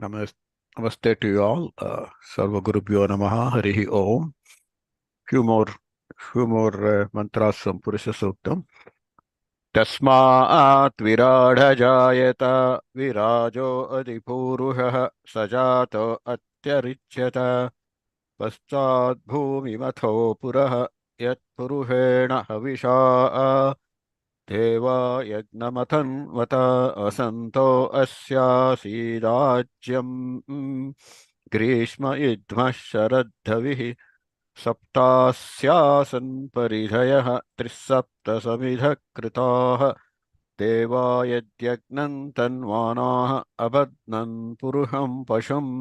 Namas- Namaste to you all. Sarva Gurubhyo Namaha Harihi Om. Few more, mantras from Purusha Suktam. तस्मात् विराड जायत विराजो अधिपूरुषः सजातो अत्यरिच्यत पश्चात् भूमिमथो पुरः यत्पुरुषेण हविषा देवा यज्ञमथन्वत असन्तो अस्यासीदाज्यम् ग्रीष्म युध्मः शरद्धविः सप्तास्यासन् परिधयः त्रिसप्तसमिधः कृताः देवा यद्यज्ञम् तन्वानाः अबध्नन् पुरुषं पशुम्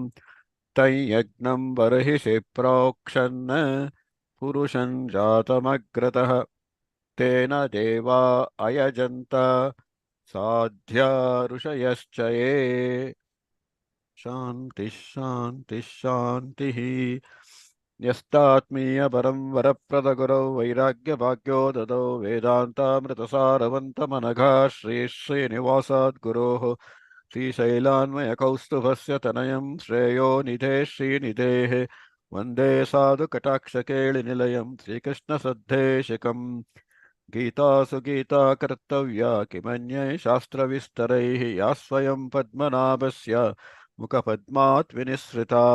तञ्यज्ञम् बर्हिषि प्रोक्षन् पुरुषं जातमग्रतः तेन देवा अयजन्त साध्या ऋषयश्च ये शान्तिः शान्तिः शान्तिः न्यस्तात्मीयपरं वरप्रदगुरौ वैराग्यभाग्यो ददौ वेदान्तामृतसारवन्तमनघा श्रीश्रीनिवासाद् गुरोः श्रीशैलान्वयकौस्तुभस्य तनयं श्रेयो निधे श्रीनिधेः वन्दे साधुकटाक्षकेळिनिलयं श्रीकृष्णसद्धेशिकम् गीतासु गीता कर्तव्या किमन्यै शास्त्रविस्तरैः या स्वयं पद्मनाभस्य मुखपद्मात् विनिसृता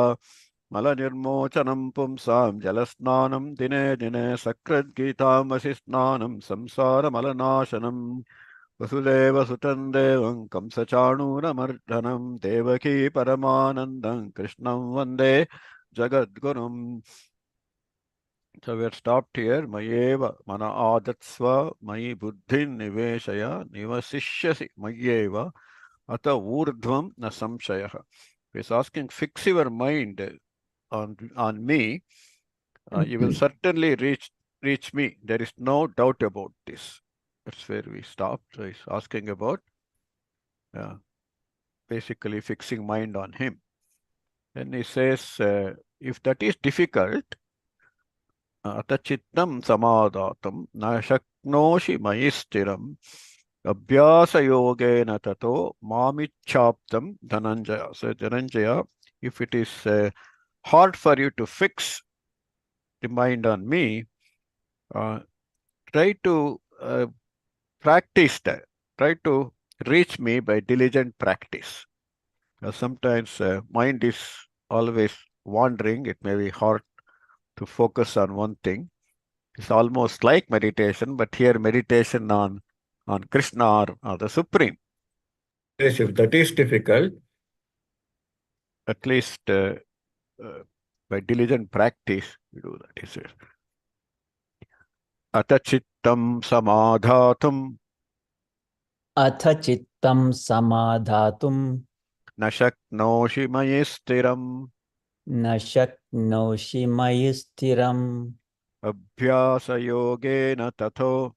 मलनिर्मोचनं पुंसां जलस्नानं दिने दिने सकृद्गीतामसि स्नानं संसारमलनाशनं वसुदेवसुतं देवं कंसचाणूरमर्दनं देवकी परमानन्दं कृष्णं वन्दे जगद्गुरुम्. So we are stopped here. Mayeva mana adatsva mayi buddhin niveshaya nivasishyasi mayeva ata urdhvam na samshayah. He is asking, fix your mind on me. You will certainly reach me. There is no doubt about this. That's where we stopped. So he's asking about basically fixing mind on him. Then he says, if that is difficult, अतचित्तं समादातुं न शक्नोषि मयि स्थिरम् अभ्यासयोगेन ततो मामिच्छाप्तं Dhananjay. So Dhananjaya, if it is hard for you to fix the mind on me, try to practice that. Try to reach me by diligent practice. Sometimes mind is always wandering. It may be hard to focus on one thing. It's almost like meditation, but here meditation on Krishna or the Supreme. Yes, if that is difficult, at least by diligent practice, we do that. He says, "Ata chittam samadhatum अथ चित्तं समाधातुं न शक्नोषि मयि स्थिरम् न शक्नोषि मयि स्थिरम् अभ्यासयोगेन ततो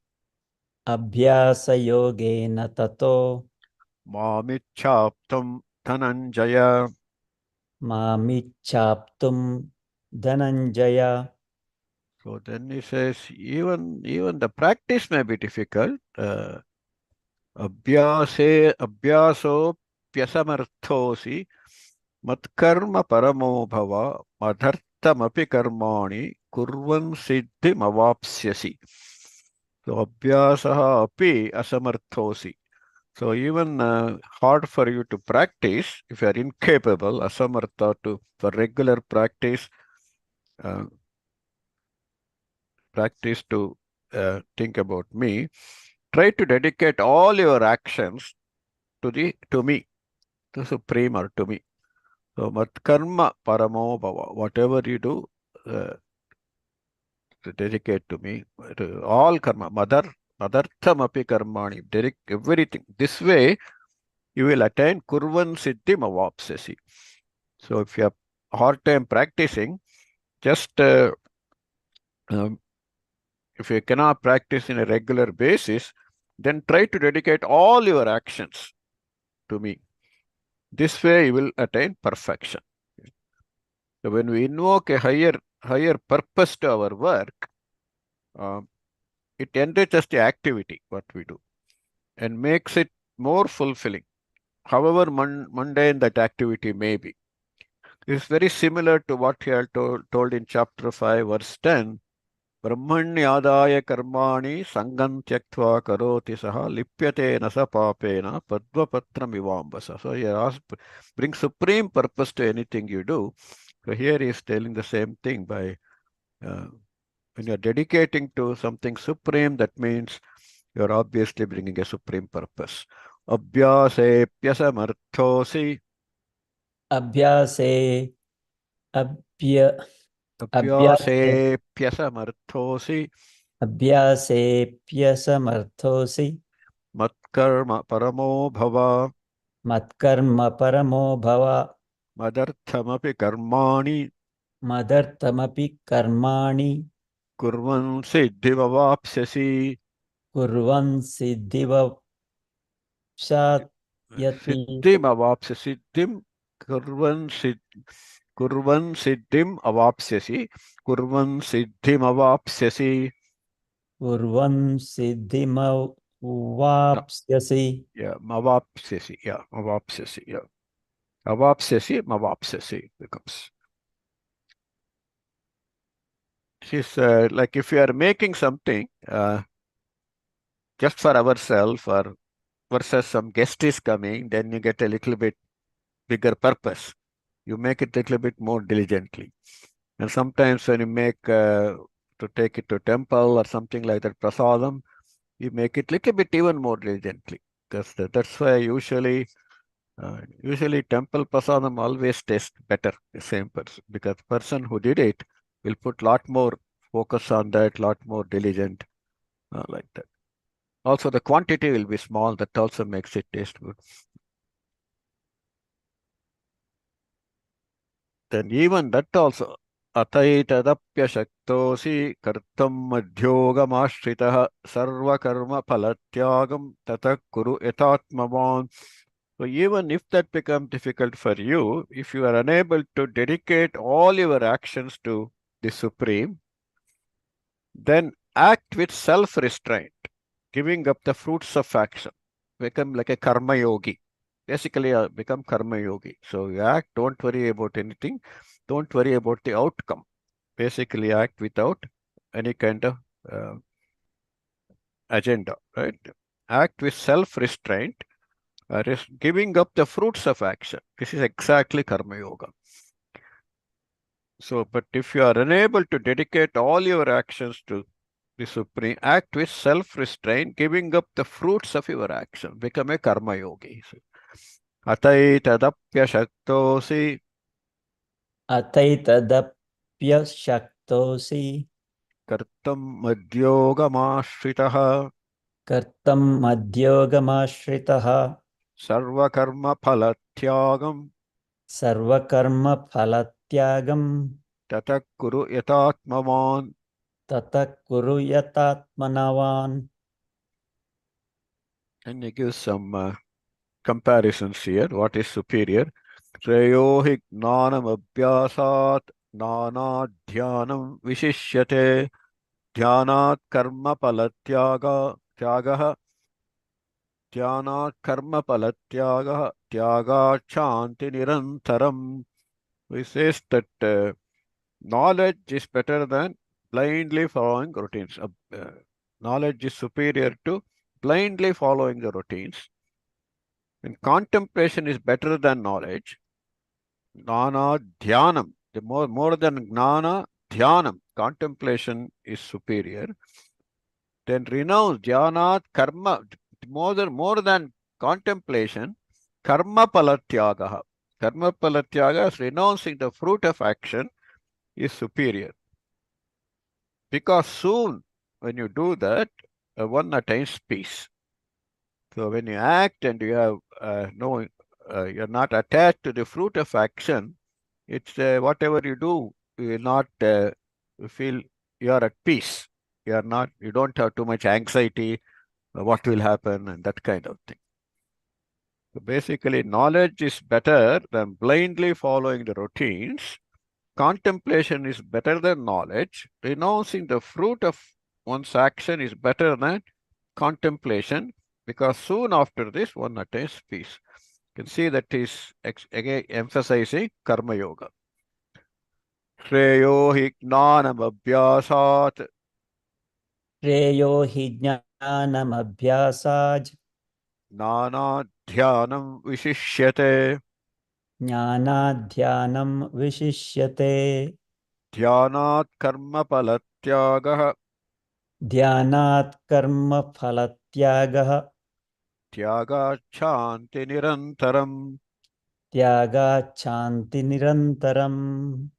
अभ्यासयोगेन ततो मामिच्छाप्तुम् Dhananjay." मामिच्छाप्तुं Dhananjay. So then he says, even the practice may be difficult. अभ्यासोऽप्यसमर्थोऽसि मत्कर्म परमो भव मदर्थमपि कर्माणि कुर्वन् सिद्धिमवाप्स्यसि. So अभ्यासः अपि असमर्थोऽसि. So even hard for you to practice if you are incapable, asamartha for regular practice to think about me. Try to dedicate all your actions to me, to Supreme or to me. So matkarma paramo bhava. Whatever you do, to dedicate to me. To all karma. Madartham api karmani. Dedicate everything. This way, you will attain kurvan siddhi mavapsasi. So if you have a hard time practicing, just if you cannot practice in a regular basis, then try to dedicate all your actions to me. This way you will attain perfection. So when we invoke a higher purpose to our work, it enriches the activity, what we do, and makes it more fulfilling. however mundane that activity may be. It's very similar to what he had told in chapter 5, verse 10. Brahmanyadaya karmani sangam tyaktva karoti saha lipyate nasa papena padvapatram ivambasa. So he asks, bring supreme purpose to anything you do. So here he is telling the same thing by uh, when you're dedicating to something supreme, that means you're obviously bringing a supreme purpose. Abhyasepyasamarthosi. अभ्यासे Abhay अभ्यासे Abhyasepyasamarthosi. अभ्यासेऽप्यसमर्थोऽसि Matkarma paramo bhava. मत्कर्म परमो भव Madarthamapi karmani. मदर्थमपि कर्माणि Kurvan siddhivavapsyasi. कुर्वन् सिद्धिमवाप्स्यति Siddhim avapsyasi. Siddhim kurvan siddhim avapsyasi. Kurvan siddhim avapsyasi. कुर्वन् No, सिद्धिमवाप्स्यसि yeah, mavapsyasi. Yeah, mavapsyasi. Yeah, avapsyasi, mavapsyasi becomes. She's like if you are making something just for ourselves or versus some guest is coming, then you get a little bit bigger purpose. You make it a little bit more diligently. And sometimes when you make to take it to temple or something like that, prasadam, you make it little bit even more diligently. Because that's why usually temple prasadam always tastes better, the same person, because person who did it will put lot more focus on that, lot more diligent, like that. Also, the quantity will be small. That also makes it taste good. Then even that also, ataitadapya shaktosi kartam madhyogamashritah sarva karma phalatyagam tatak kuru yatatmavan. So even if that becomes difficult for you, if you are unable to dedicate all your actions to the Supreme, then act with self-restraint, giving up the fruits of action. Become like a karma yogi. Basically, become karma yogi. So you act, don't worry about anything. Don't worry about the outcome. Basically, act without any kind of uh, agenda, right? Act with self-restraint, giving up the fruits of action. This is exactly karma yoga. So, but if you are unable to dedicate all your actions to the Supreme, act with self-restraint, giving up the fruits of your action, become a karma yogi. So, Ataitadapyashaktosi अथैतदप्यशक्तोऽसि kartam madhyogamaश्रितः कर्तुम् मद्योगमाश्रितः sarvakarma phalatyagam सर्वकर्मफलत्यागं tatak kuru yatatmavan. ततः कुरु यतात्मनवान्. And he gives some comparisons here. What is superior? Shreyo hi gnanam abhyasat gnanadhyanam vishishyate ध्यानात् कर्म फल त्यागः ध्यानात् कर्म फल त्यागात् शांति निरंतरम. We says that knowledge is better than blindly following routines. Knowledge is superior to blindly following the routines. And contemplation is better than knowledge. Gnana dhyanam, the more than gnana, dhyanam, contemplation is superior. Then renounce dhyanat karma, more than contemplation, karma palatyagaha. Karma palatyaga is renouncing the fruit of action is superior. Because soon when you do that, one attains peace. So when you act and you have you're not attached to the fruit of action, it's whatever you do, you will not feel you are at peace. You don't have too much anxiety, what will happen, and that kind of thing. So basically, knowledge is better than blindly following the routines. Contemplation is better than knowledge. Renouncing the fruit of one's action is better than contemplation, because soon after this, one attains peace. You can see that he's again emphasizing Karma Yoga. Shreyo hi gnanam abhyasat. श्रेयो हि ज्ञानमभ्यासाज् Jnanadhyanam vishishyate. ज्ञानाध्यानं विशिष्यते Dhyanat karma palatyagah. ध्यानात् कर्मफलत्यागः Tyagachanti nirantaram. त्यागाच्छान्तिनिरन्तरम्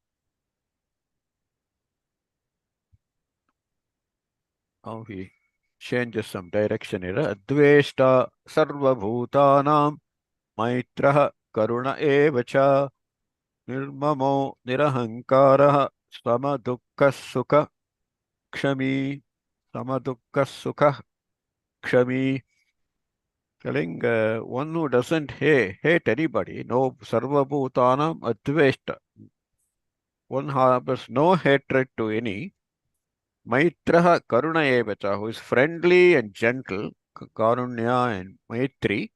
Now he changes some direction here. Adveshta sarvabhutanam maitraha karuna evacha nirmamo nirahankaraha samadukka sukha kshami samadukka sukha kshami. Telling one who doesn't hate anybody, no sarvabhutanam adveshta. One harbors no hatred to any. Maitraha Karuna Evacha, who is friendly and gentle, Karunya and Maitri.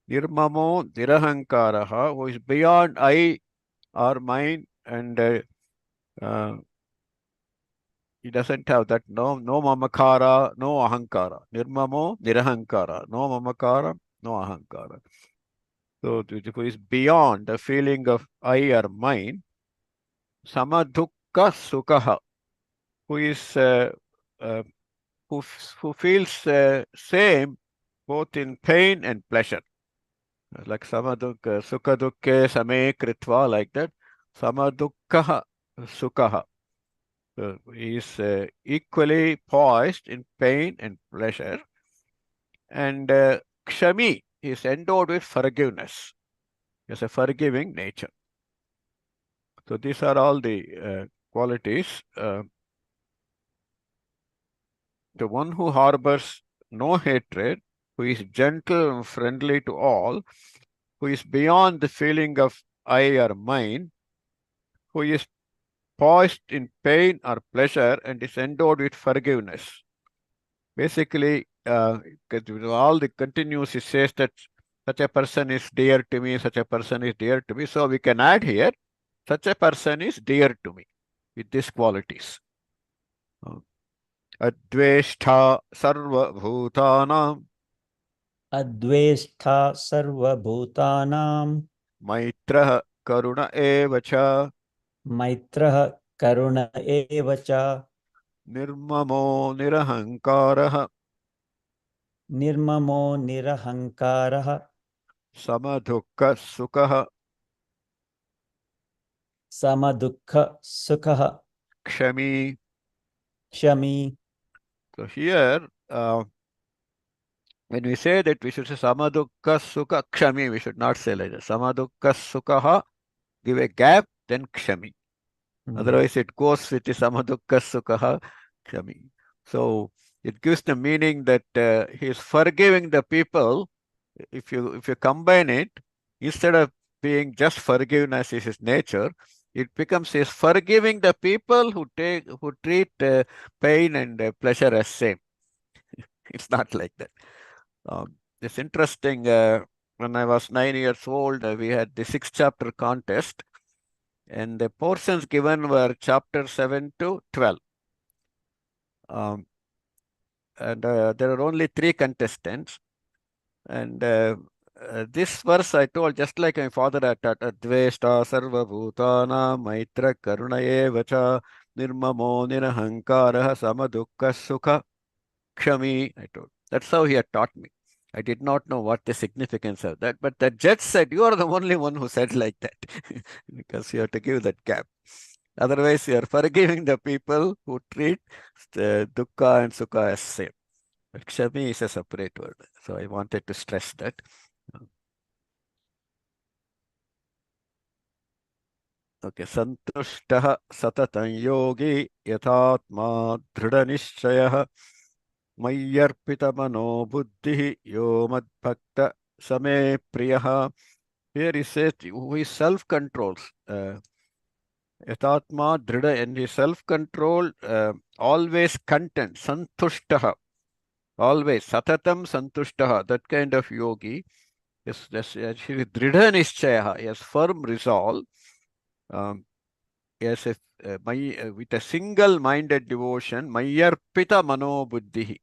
Nirmamo Nirahankaraha, who is beyond I or mine, and uh, he doesn't have that no mamakara, no ahankara. Nirmamo Nirahankara, no mamakara, no ahankara. So who is beyond the feeling of I or mine. Samadukka Sukha, who is uh, who feels same both in pain and pleasure. Like samadukka, sukha dukke same kritva, like that. Samadukkaha sukhaha. He is equally poised in pain and pleasure. And kshami is endowed with forgiveness. He has a forgiving nature. So these are all the qualities. The one who harbors no hatred, who is gentle and friendly to all, who is beyond the feeling of I or mine, who is poised in pain or pleasure and is endowed with forgiveness. Basically, all the continuous, it says that such a person is dear to me, such a person is dear to me. So we can add here, such a person is dear to me with these qualities. Adveshtha sarva bhutanam अद्वेष्टा सर्वभूतानां maitrah karuna evacha मैत्रः करुण एव च nirmamo nirahankarah निर्ममो निरहङ्कारः samadukka sukha समदुःखसुखः kshami. क्षमी. So here, when we say that we should say samadukka sukha kshami, we should not say like that. Samadukka sukha, give a gap, then kshami. Otherwise, it goes with the samadukka sukha kshami. So it gives the meaning that he is forgiving the people. If you combine it, instead of being just forgiveness is his nature, it becomes he is forgiving the people who treat pain and pleasure as same. It's not like that. It's interesting. When I was 9 years old, we had the 6 chapter contest, and the portions given were chapter 7 to 12. And there are only 3 contestants. And this verse I told, just like my father had taught, Adveshta sarva bhutana maitra karunaye vacha nirmamo nirahankara samadukka sukha kshami. I told. That's how he had taught me. I did not know what the significance of that, but the judge said, you are the only one who said like that, because you have to give that gap. Otherwise, you are forgiving the people who treat dukkha and sukha as same. But kshami is a separate word. So I wanted to stress that. Okay, santushtah satatan yogi yatatma dridhanishchayah mayyarpita mano buddhi yo madbhakta same priyaha. Here he says, who is self-controls. Yatatma dridha, and his self-control, always content, santushtah, always, satatam santushtah, that kind of yogi. Yes, that's actually Dridha Nishchaya. Yes, firm resolve. Um, yes, if, with a single-minded devotion, Mayarpita Mano Buddhi.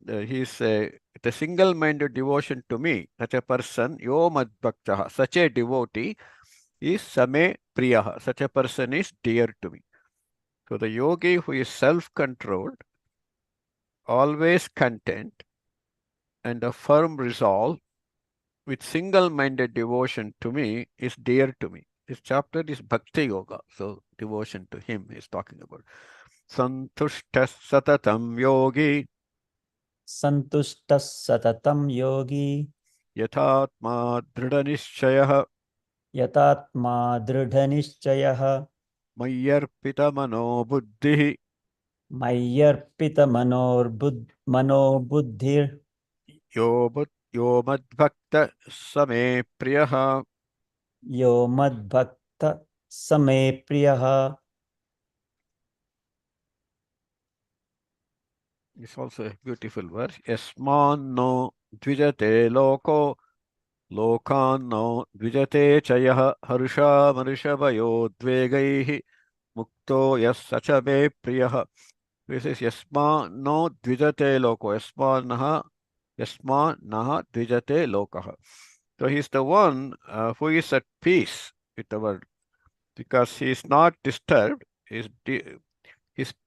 He's with a single-minded devotion to me, such a person, Yo Madbhaktaha, such a devotee is Same Priyaha. Such a person is dear to me. So the yogi who is self-controlled, always content, and a firm resolve with single-minded devotion to me is dear to me. This chapter is Bhakti Yoga, so devotion to him is talking about. Santushta satatam yogi सन्तुष्टः सततं योगी yathatma dridhanishchayah यतात्मा दृढनिश्चयः mayyarpita mano buddhihi मनोबुद्धिर् yo madbhakta same priyaha. यो मद्भक्त स मे प्रियः. It's also a beautiful verse. Yasman no dvijate loko लोकान्नो द्विजते च यः हर्षामर्षभयोद्वेगैः मुक्तो यः स च मे प्रियः. This is यस्मान्नो द्विजते लोको. यस्मान्नः द्विजते लोकः. So he is the one who is at peace with the world because he is not disturbed. His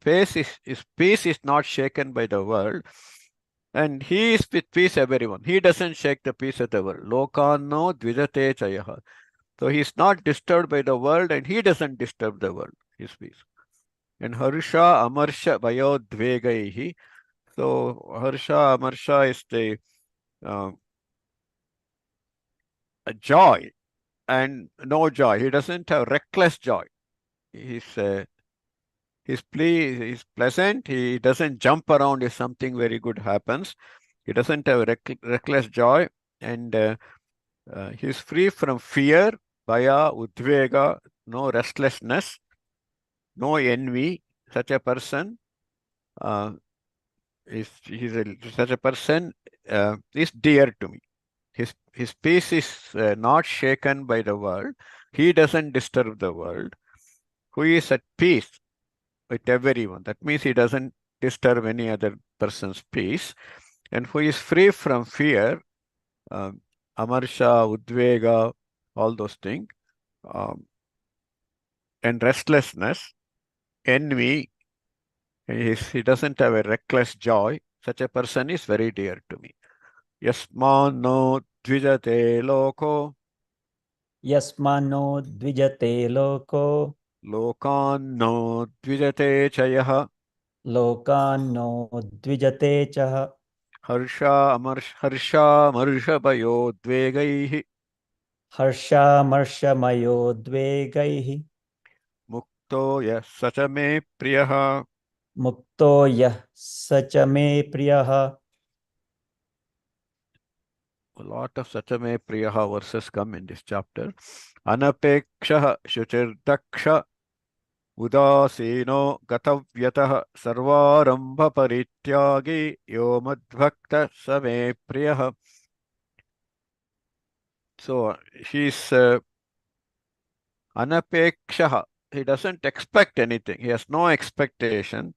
peace is not shaken by the world. And he is with peace everyone. He doesn't shake the peace of the world. Lokano dvijate chayaha. So he is not disturbed by the world and he doesn't disturb the world. His peace. And harsha amarsha bayodvegaihi. So harsha amarsha is the uh, joy and no joy. He doesn't have reckless joy. He's he's pleasant. He doesn't jump around if something very good happens. He doesn't have reckless joy, and he's free from fear, bhaya, udvega, no restlessness, no envy. Such a person uh, such a person is dear to me. His peace is not shaken by the world. He doesn't disturb the world. Who is at peace with everyone. That means he doesn't disturb any other person's peace. And who is free from fear, um, amarsha, udvega, all those things, um, and restlessness, envy. He doesn't have a reckless joy. Such a person is very dear to me. Yasman no dvijate loko, यस्मान्नो द्विजते लोको lokan no dvijate chayah, लोकान्नो द्विजते च harsha marsha bayo dvegaihi, हर्षामर्षमयोद्वेगैः mukto yas sacha me priyaha. मुक्तो यः स च मे प्रियः. A lot of Sachame Priyaha verses come in this chapter. Anapeksha Shuchirdaksha Udasino Gatavyatah Sarvarambha Parityagi Yo Madbhakta Same Priyaha. So he's Anapeksha. He doesn't expect anything. He has no expectation.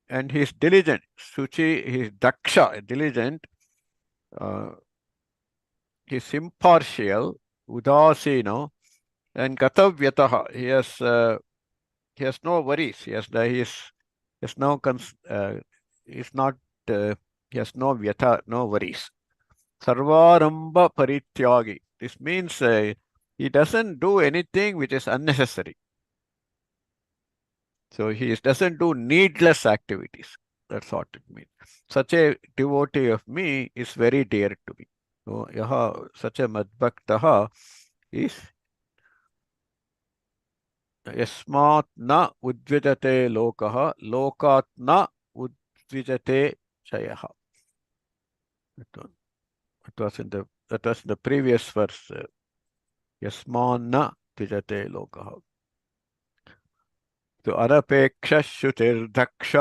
And he's diligent. Suchi, he's Daksha, diligent. Uh, he's impartial. Udasino. And Gatavyataha, he has no worries. He has no he's not he has no vyata, no worries. Sarvaramba parityagi. This means he doesn't do anything which is unnecessary. So he doesn't do needless activities. That's what it means. Such a devotee of me is very dear to me. So yaha, such a madbhaktaha is यस्मात् न उद्विजते लोकः लोकात् न उद्विजते क्षयः. That was in the previous verse. यस्मान् न द्विजते लोकः. So अनपेक्ष श्रुतिर्दक्ष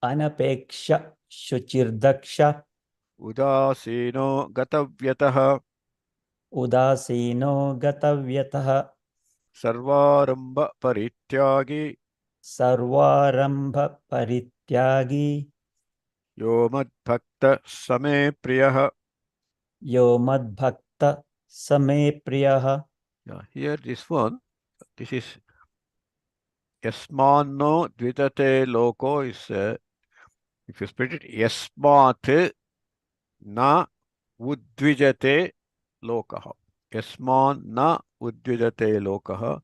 अनपेक्ष शुचिर्दक्ष उदासीनो गतव्यतः उदासीनो गतव्यतः सर्वारंभ परित्यागी सर्वारंभ परित्यागी यो मद्भक्त समे प्रियः. यो मद्भक्त स मे प्रियः. Yeah, here this one, this is yasmanno dvitate loko is, if you split it, yasmat na uddvijate lokah. Yasman na uddvijate lokah.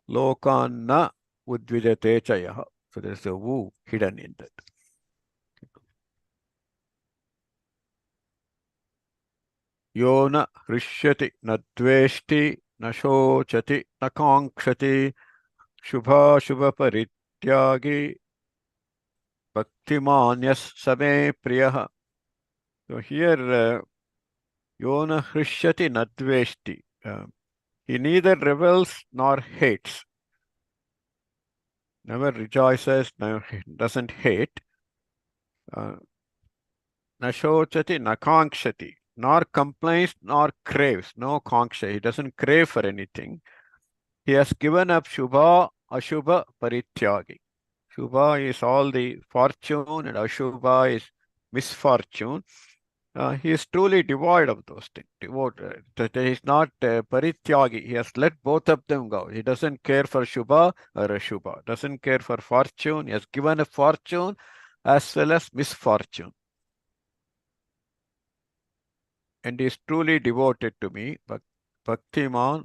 Lokan na uddvijate chayah. So there's a wu hidden in that. यो न हृष्यति न द्वेष्टि न शोचति न काङ्क्षति शुभाशुभपरित्यागी भक्तिमान्यः स मे प्रियः. So here, yo na hrishyati na dveshti. He neither rebels nor hates, never rejoices, never doesn't hate. Uh, na shochati na kankshati, nor complains nor craves. No kanksha. He doesn't crave for anything. He has given up Shubha, Ashubha, Parityagi. Shubha is all the fortune and Ashubha is misfortune. He is truly devoid of those things. Devoted. That he is not Parityagi. He has let both of them go. He doesn't care for Shubha or Ashubha. Doesn't care for fortune. He has given a fortune as well as misfortune. And he is truly devoted to me. Bhaktiman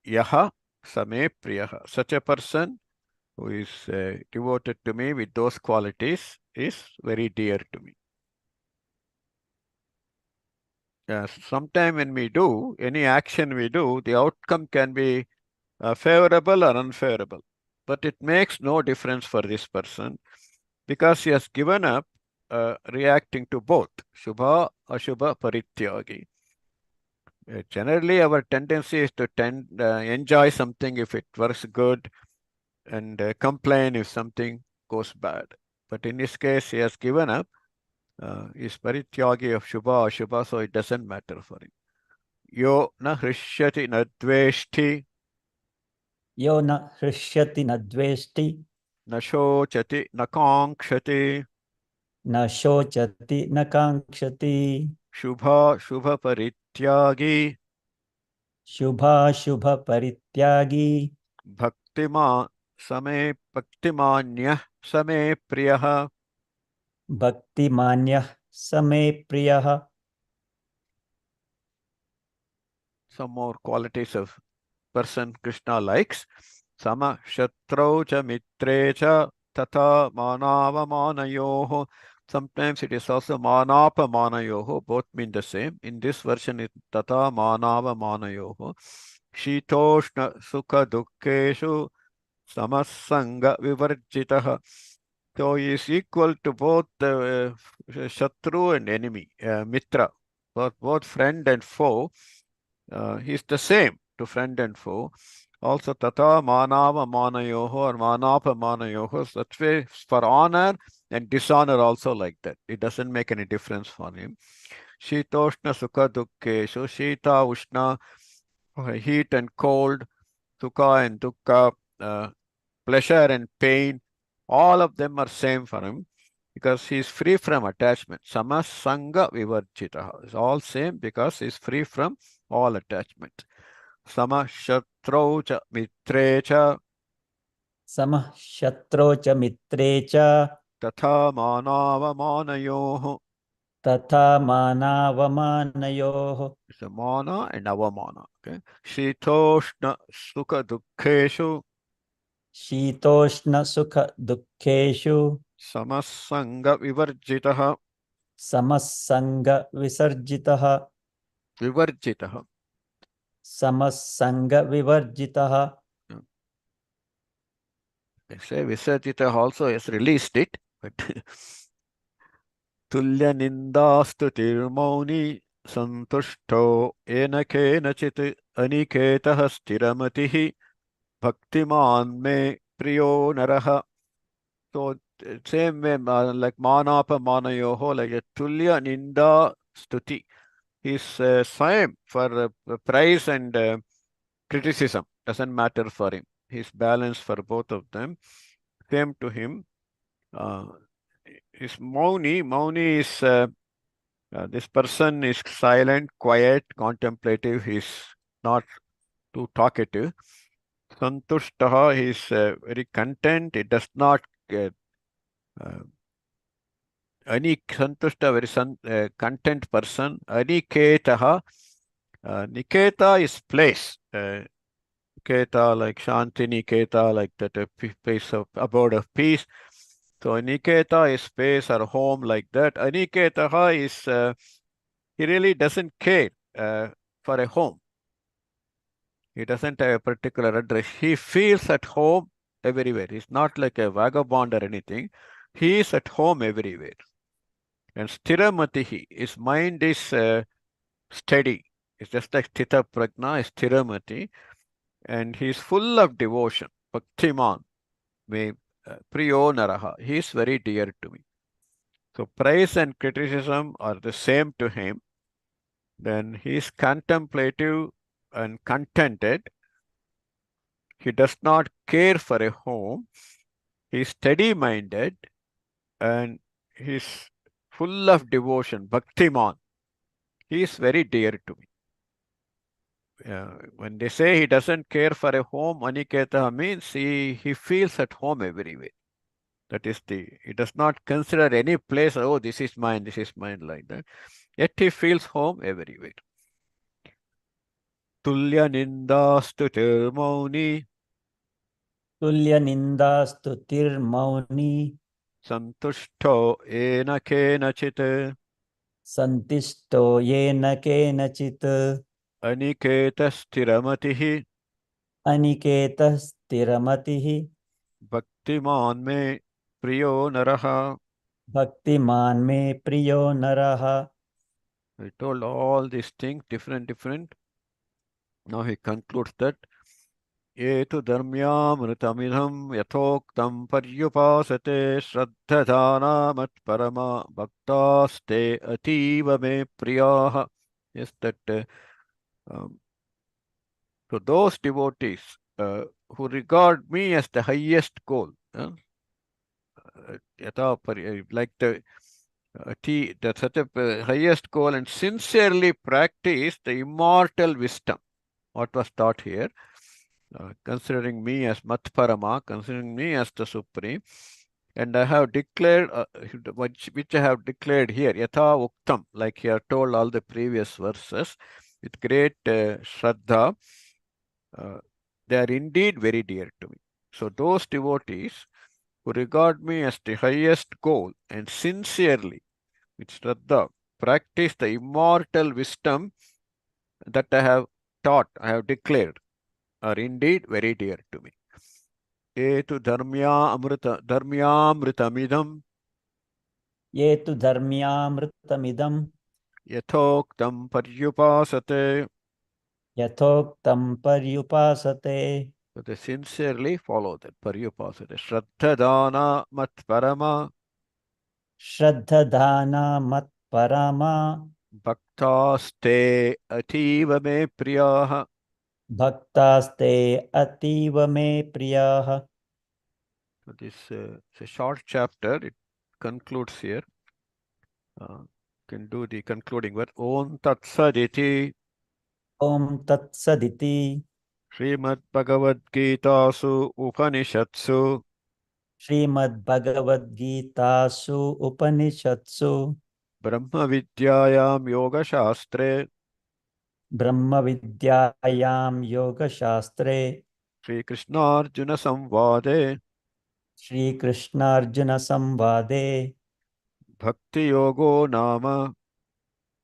Yaha Same Priyaha. Such a person who is devoted to me with those qualities is very dear to me. Sometime when we do any action we do, the outcome can be favorable or unfavorable. But it makes no difference for this person because he has given up reacting to both Shubha, Ashubha, Parityagi. Generally, our tendency is to enjoy something if it works good and complain if something goes bad. But in this case, he has given up. Is Parityagi of Shubha, Ashubha, so it doesn't matter for him. Yo na hrishyati na dveshti यो न हृष्यति न द्वेष्टि na shochati na kankshati न शोचति न काङ्क्षति shubha shubha parityagi शुभाशुभ परित्यागी bhaktima same bhaktimanyah same priyah. भक्तिमान्यः स मे प्रियः. Some more qualities of person Krishna likes. Sama shatrau cha mitre cha tata manavamanayoho. Sometimes it is also manapamanayoho. Both mean the same. In this version, it's tata manavamanayoho. Shitoshna sukha dukkeshu samasanga vivarjitaha. So he is equal to both Shatru and enemy, Mitra, both friend and foe. He is the same to friend and foe. Also, tata manava manayoho or manapa manayoho. Such way for honor and dishonor also like that. It doesn't make any difference for him. Shitoshna sukha dukkeshu. Shita, Ushna, heat and cold. Sukha and dukkha, pleasure and pain. All of them are same for him because he is free from attachment. Samasanga vivarjitaha. It's all same because he is free from all attachment. Sama shatrau cha mitre cha समः शत्रौ च मित्रे च tatha manava manayoho. तथा मानावमानयोः. It's a mana and avamana. Okay. Shitoshna sukha dukkheshu शीतोष्ण सुख दुःखेषु samasanga vivarjitaha. समसंग विसर्जितः. Vivarjitaha. समसंग विवर्जितः. They say Visarjita also has released it, but Tulya Nindastu Tirmauni Santushto Ena Kenachit Aniketah Stiramatihi Bhaktiman Me Priyo Naraha. So same way, like manapa manayoho, like a tulya ninda stuti. He's same for praise and criticism. Doesn't matter for him. He's balanced for both of them. Same to him. Uh, is Mauni. Mauni is this person is silent, quiet, contemplative. He's not too talkative. Santushtaha, he's very content. It does not uh, any santushta, very content person. Aniketaha, Niketa is place. Niketa, like Shanti Niketa, like that place of abode of peace. So Niketa is space or home like that. Aniketaha is he really doesn't care for a home. He doesn't have a particular address. He feels at home everywhere. He's not like a vagabond or anything. He is at home everywhere. And Stiramatihi, his mind is steady. It's just like Sthita Prajna is Stiramati. And he's full of devotion. Bhaktiman, me Priyo Naraha. He is very dear to me. So praise and criticism are the same to him. Then he is contemplative and contented. He does not care for a home. He is steady minded and he's full of devotion. Bhaktiman. He is very dear to me. When they say he doesn't care for a home, Aniketa means he feels at home everywhere. That is he does not consider any place, oh, this is mine, like that. Yet he feels home everywhere. Tulya nindastutir mauni, तुल्यनिन्दास्तुतिर्मौनी santushto ena kenachit, सन्तिष्टो येन केनचित् अनिकेतस्थिरमतिः अनिकेतः स्थिरमतिः भक्तिमान् मे प्रियो नरः. भक्तिमान् मे प्रियो नरः. I told all these things, different. Now he concludes that ये तु धर्म्यामृतमिदं यथोक्तं पर्युपासते श्रद्धधाना मत्परमा भक्तास्ते अतीव मे प्रियाः. Yes, that um, so those devotees who regard me as the highest goal, like the such a highest goal and sincerely practice the immortal wisdom, what was taught here, considering me as Matparama, considering me as the Supreme, and I have declared, which I have declared here, Yatha Uktam, like he have told all the previous verses, with great Shraddha, uh, they are indeed very dear to me. So those devotees who regard me as the highest goal and sincerely, with Shraddha, practice the immortal wisdom that I have taught, I have declared, are indeed very dear to me. Etu dharmyamritamidam ये तु धर्म्यामृतमिदं yathoktam paryupasate. यथोक्तं पर्युपासते. So they sincerely follow that paryupasate. Shraddhadana matparama श्रद्धधाना मत्परमा bhaktaste ativa me priyaha. भक्तास्ते अतीव मे प्रियाः. So this is a short chapter. It concludes here. Can do the concluding word. Om Tat Saditi ॐ तत्सदिति Srimad Bhagavad Gitasu Upanishadsu श्रीमद्भगवद्गीतासु उपनिषत्सु Brahma Vidyayam Yoga Shastre ब्रह्मविद्यायां योगशास्त्रे Sri Krishna Arjuna Samvade श्रीकृष्णार्जुनसंवादे Bhakti Yogo Nama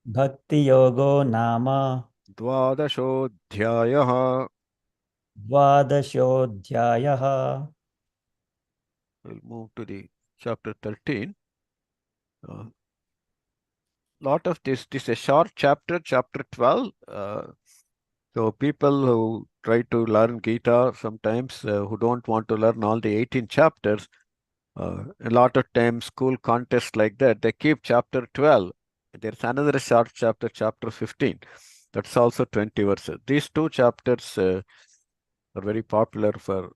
भक्तियोगो नाम Dvadashodhyayaha. द्वादशोऽध्यायः. We'll move to the chapter 13. Lot of this is a short chapter, chapter 12. So people who try to learn Gita sometimes who don't want to learn all the 18 chapters, A lot of times, school contests like that, they keep chapter 12. There's another short chapter, chapter 15. That's also 20 verses. These two chapters are very popular uh,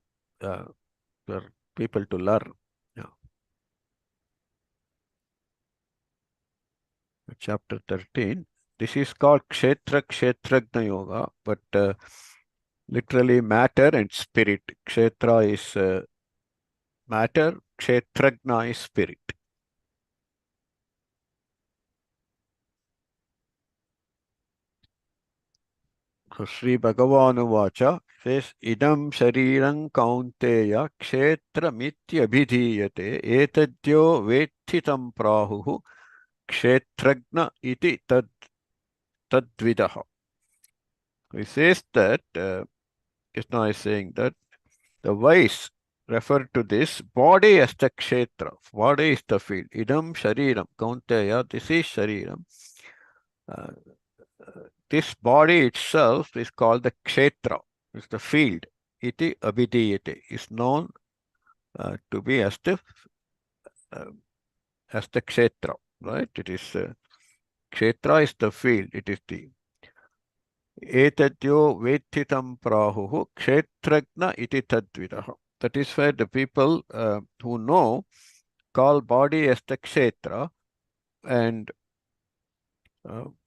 for people to learn. Yeah. Chapter 13. This is called Kshetra Kshetragna Yoga, but literally matter and spirit. Kshetra is matter, Kshetragna is spirit. So Sri Bhagavanuvacha says, Idam Shariram Kaunteya Kshetra Mityabhidhiyate Etadyo Vethitam Prahuhu Kshetragna iti tadvidaha. He says that Krishna is saying that the wise refer to this body as the kshetra. Body is the field. Idam shariram. Kaunteya, this is shariram. Uh, this body itself is called the kshetra. It's the field. Iti abhidiyate is known to be uh, as the kshetra. Right? It is kshetra is the field. It is the etadyo vethitam prahuhu kshetragna iti tadvidaha. That is why the people who know call body as the kshetra, and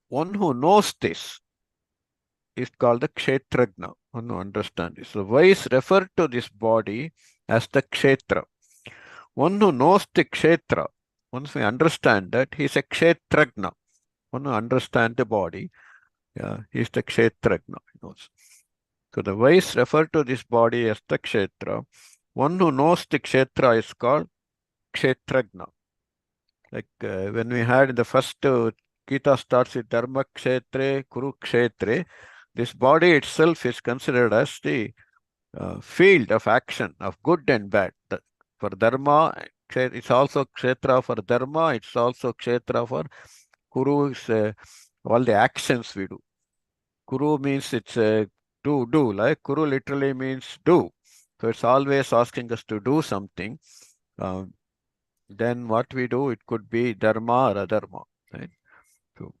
one who knows this is called the kshetragna. One who understands this. So wise refer to this body as the kshetra. One who knows the kshetra, once we understand that, he is a kshetragna. One who understands the body, he is the kshetragna. He knows. So the wise refer to this body as the kshetra. One who knows the kshetra is called kshetragna. Like when we had the first Gita starts with Dharma Kshetre, Kuru Kshetre. This body itself is considered as the field of action of good and bad. For Dharma, it's also Kshetra for Dharma, it's also Kshetra for Kuru, is all the actions we do. Kuru means it's do, like Kuru literally means do. So it's always asking us to do something. Um, then what we do, it could be dharma or adharma. Right? So,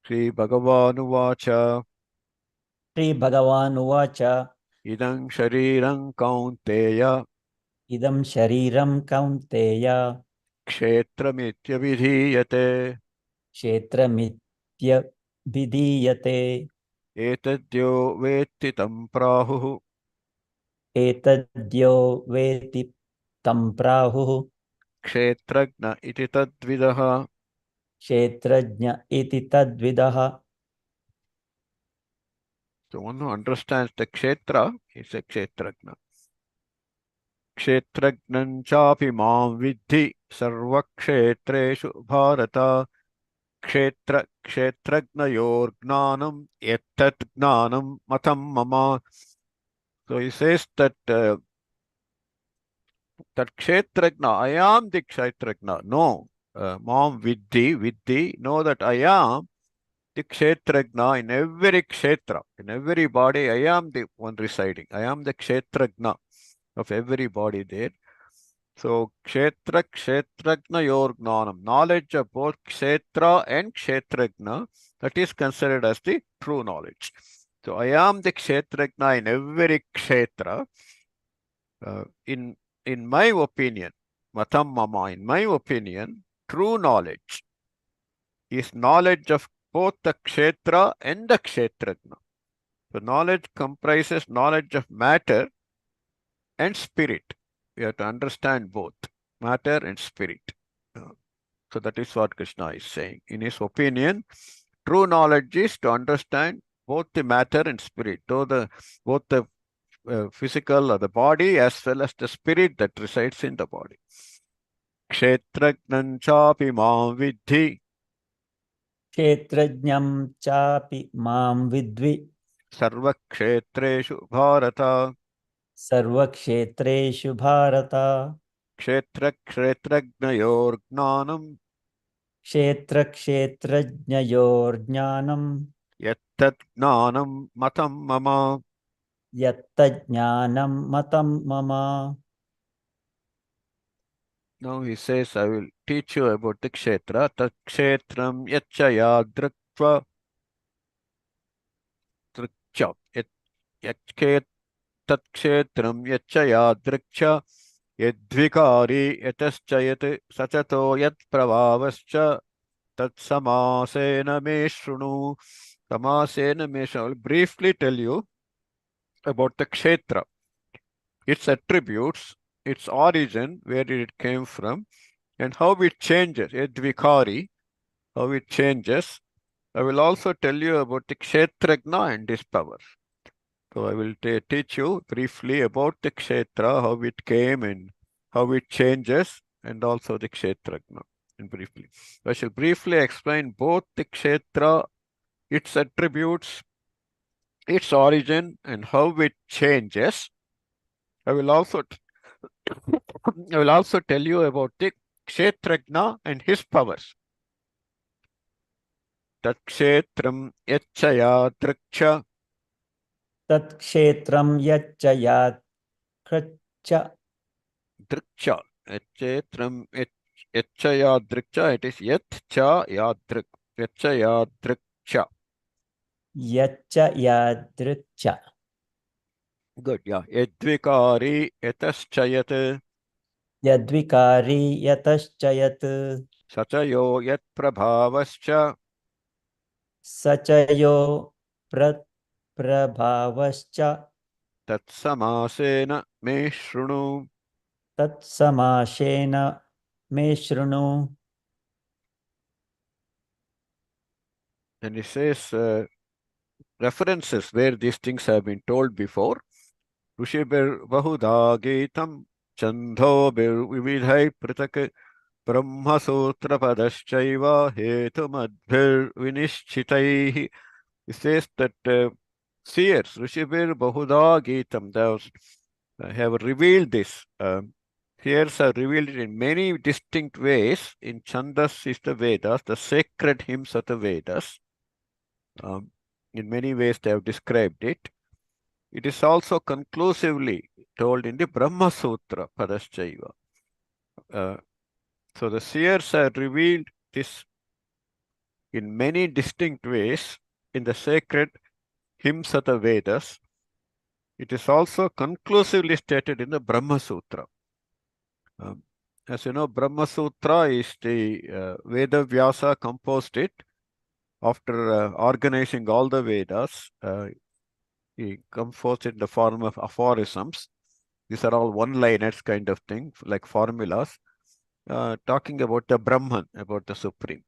Sri Bhagavanuvacha श्रीभगवानुवाच idam shariram kaunteya इदं शरीरं कौन्तेय kshetramityabhidhiyate क्षेत्रमित्यभिधीयते etadyo vetti tam prahuhu एतद्यो वेति तं प्राहुः kshetragna iti tadvidaha. क्षेत्रज्ञ इति तद्विदः. So one who understands the kshetra is a kshetragna. Kshetragnan chapi mam vidhi sarvakshetreshu bharata kshetra kshetragnayor gnanam ettat gnanam matam mama. So he says that that kshetragna, I am the kshetragna. No, mom vidhi, know that I am the kshetragna in every kshetra, in every body. I am the one residing. I am the kshetragna of every body there. So kshetragna yor gnanam, knowledge of both kshetra and kshetragna, that is considered as the true knowledge. So I am the kshetragna in every kshetra. In my opinion, matam mama, in my opinion, true knowledge is knowledge of both the kshetra and the kshetragna. So knowledge comprises knowledge of matter and spirit. We have to understand both matter and spirit. Uh, So that is what Krishna is saying. In his opinion, true knowledge is to understand both the matter and spirit, both the physical or the body as well as the spirit that resides in the body. Kshetragnan chapi mam vidhi क्षेत्रज्ञं चापि मां विद्वि sarvakshetreshu bharata सर्वक्षेत्रेषु Bharat kshetragnyor gnanam क्षेत्रक्षेत्रज्ञयोर्ज्ञानं yattat gnanam matam mama. यत्तज्ज्ञानं मतं मम. Now he says, I will teach you about the kshetra. Tat kshetram yachaya drikva drikcha. Yat tat kshetram yachaya drikcha. Yadvikari yataschayat sachato yat pravavascha. Tat samasena me shrunu. Samasena me shrunu. I will briefly tell you about the kshetra, its attributes, its origin, where did it came from, and how it changes. Yadvikari, how it changes. I will also tell you about the kshetragna and his power. So I will teach you briefly about the kshetra, how it came and how it changes, and also the kshetragna. And briefly, I shall briefly explain both the kshetra, its attributes, its origin, and how it changes. I will also I will also tell you about the kshetragna and his powers. Takshetram yachaya driksha तत्क्षेत्रं यच्च याकृच्च driksha. Kshetram yachaya driksha. It is yat cha yadrik. Yachaya driksha. यच्च यादृच्च Good, yeah. Yadvikari yataschayat यद्विकारी यतश्च यत् sachayo yat prabhavascha स च यो प्रभावश्च tatsamasena me shrunu. तत्समाशेन मे शृणु. And he says references where these things have been told before. ऋषिभिर्बहुधा गीतं छन्दोभिर्विविधैः पृथक् ब्रह्मसूत्रपदश्चैव हेतुमद्भिर्विनिश्चितैः. It says that seers, Rishibir Gitam, those have revealed this. Seers have revealed it in many distinct ways. In Chandas is the Vedas, the sacred hymns of the Vedas. In many ways they have described it. It is also conclusively told in the Brahma Sutra, Padaschaiva. So the seers have revealed this in many distinct ways in the sacred hymns of the Vedas. It is also conclusively stated in the Brahma Sutra. As you know, Brahma Sutra is the Veda Vyasa composed it after organizing all the Vedas. He composed it in the form of aphorisms. These are all one-liners kind of thing, like formulas, talking about the Brahman, about the Supreme.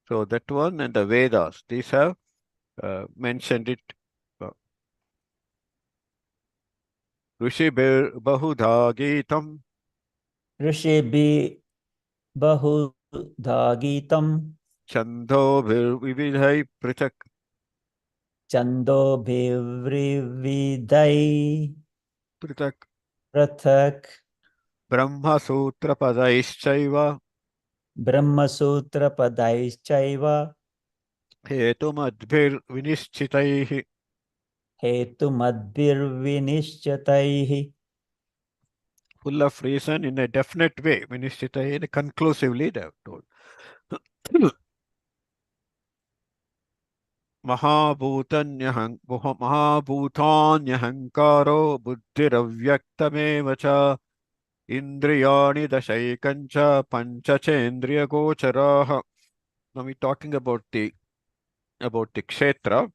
So that one and the Vedas, these have mentioned it. ऋषिभिर् बहुधा गीतम् ऋषिभिः बहुधा गीतं छन्दोभिर्विविधैः पृथक् छन्दोभिर्विविधैः पृथक् पृथक् ब्रह्मसूत्रपदैश्चैव ब्रह्मसूत्रपदैश्चैव हेतुमद्भिर्विनिश्चितैः. हेतुमद्भिर्विनिश्चितैः. Full of reason in a definite way. Vinishtitaiः conclusively they have told. महाभूतान्यहङ्कारो बुद्धिरव्यक्तमेव च इन्द्रियाणि दशैकञ्च पञ्चचेन्द्रियगोचराः. Now we're talking about the kshetra.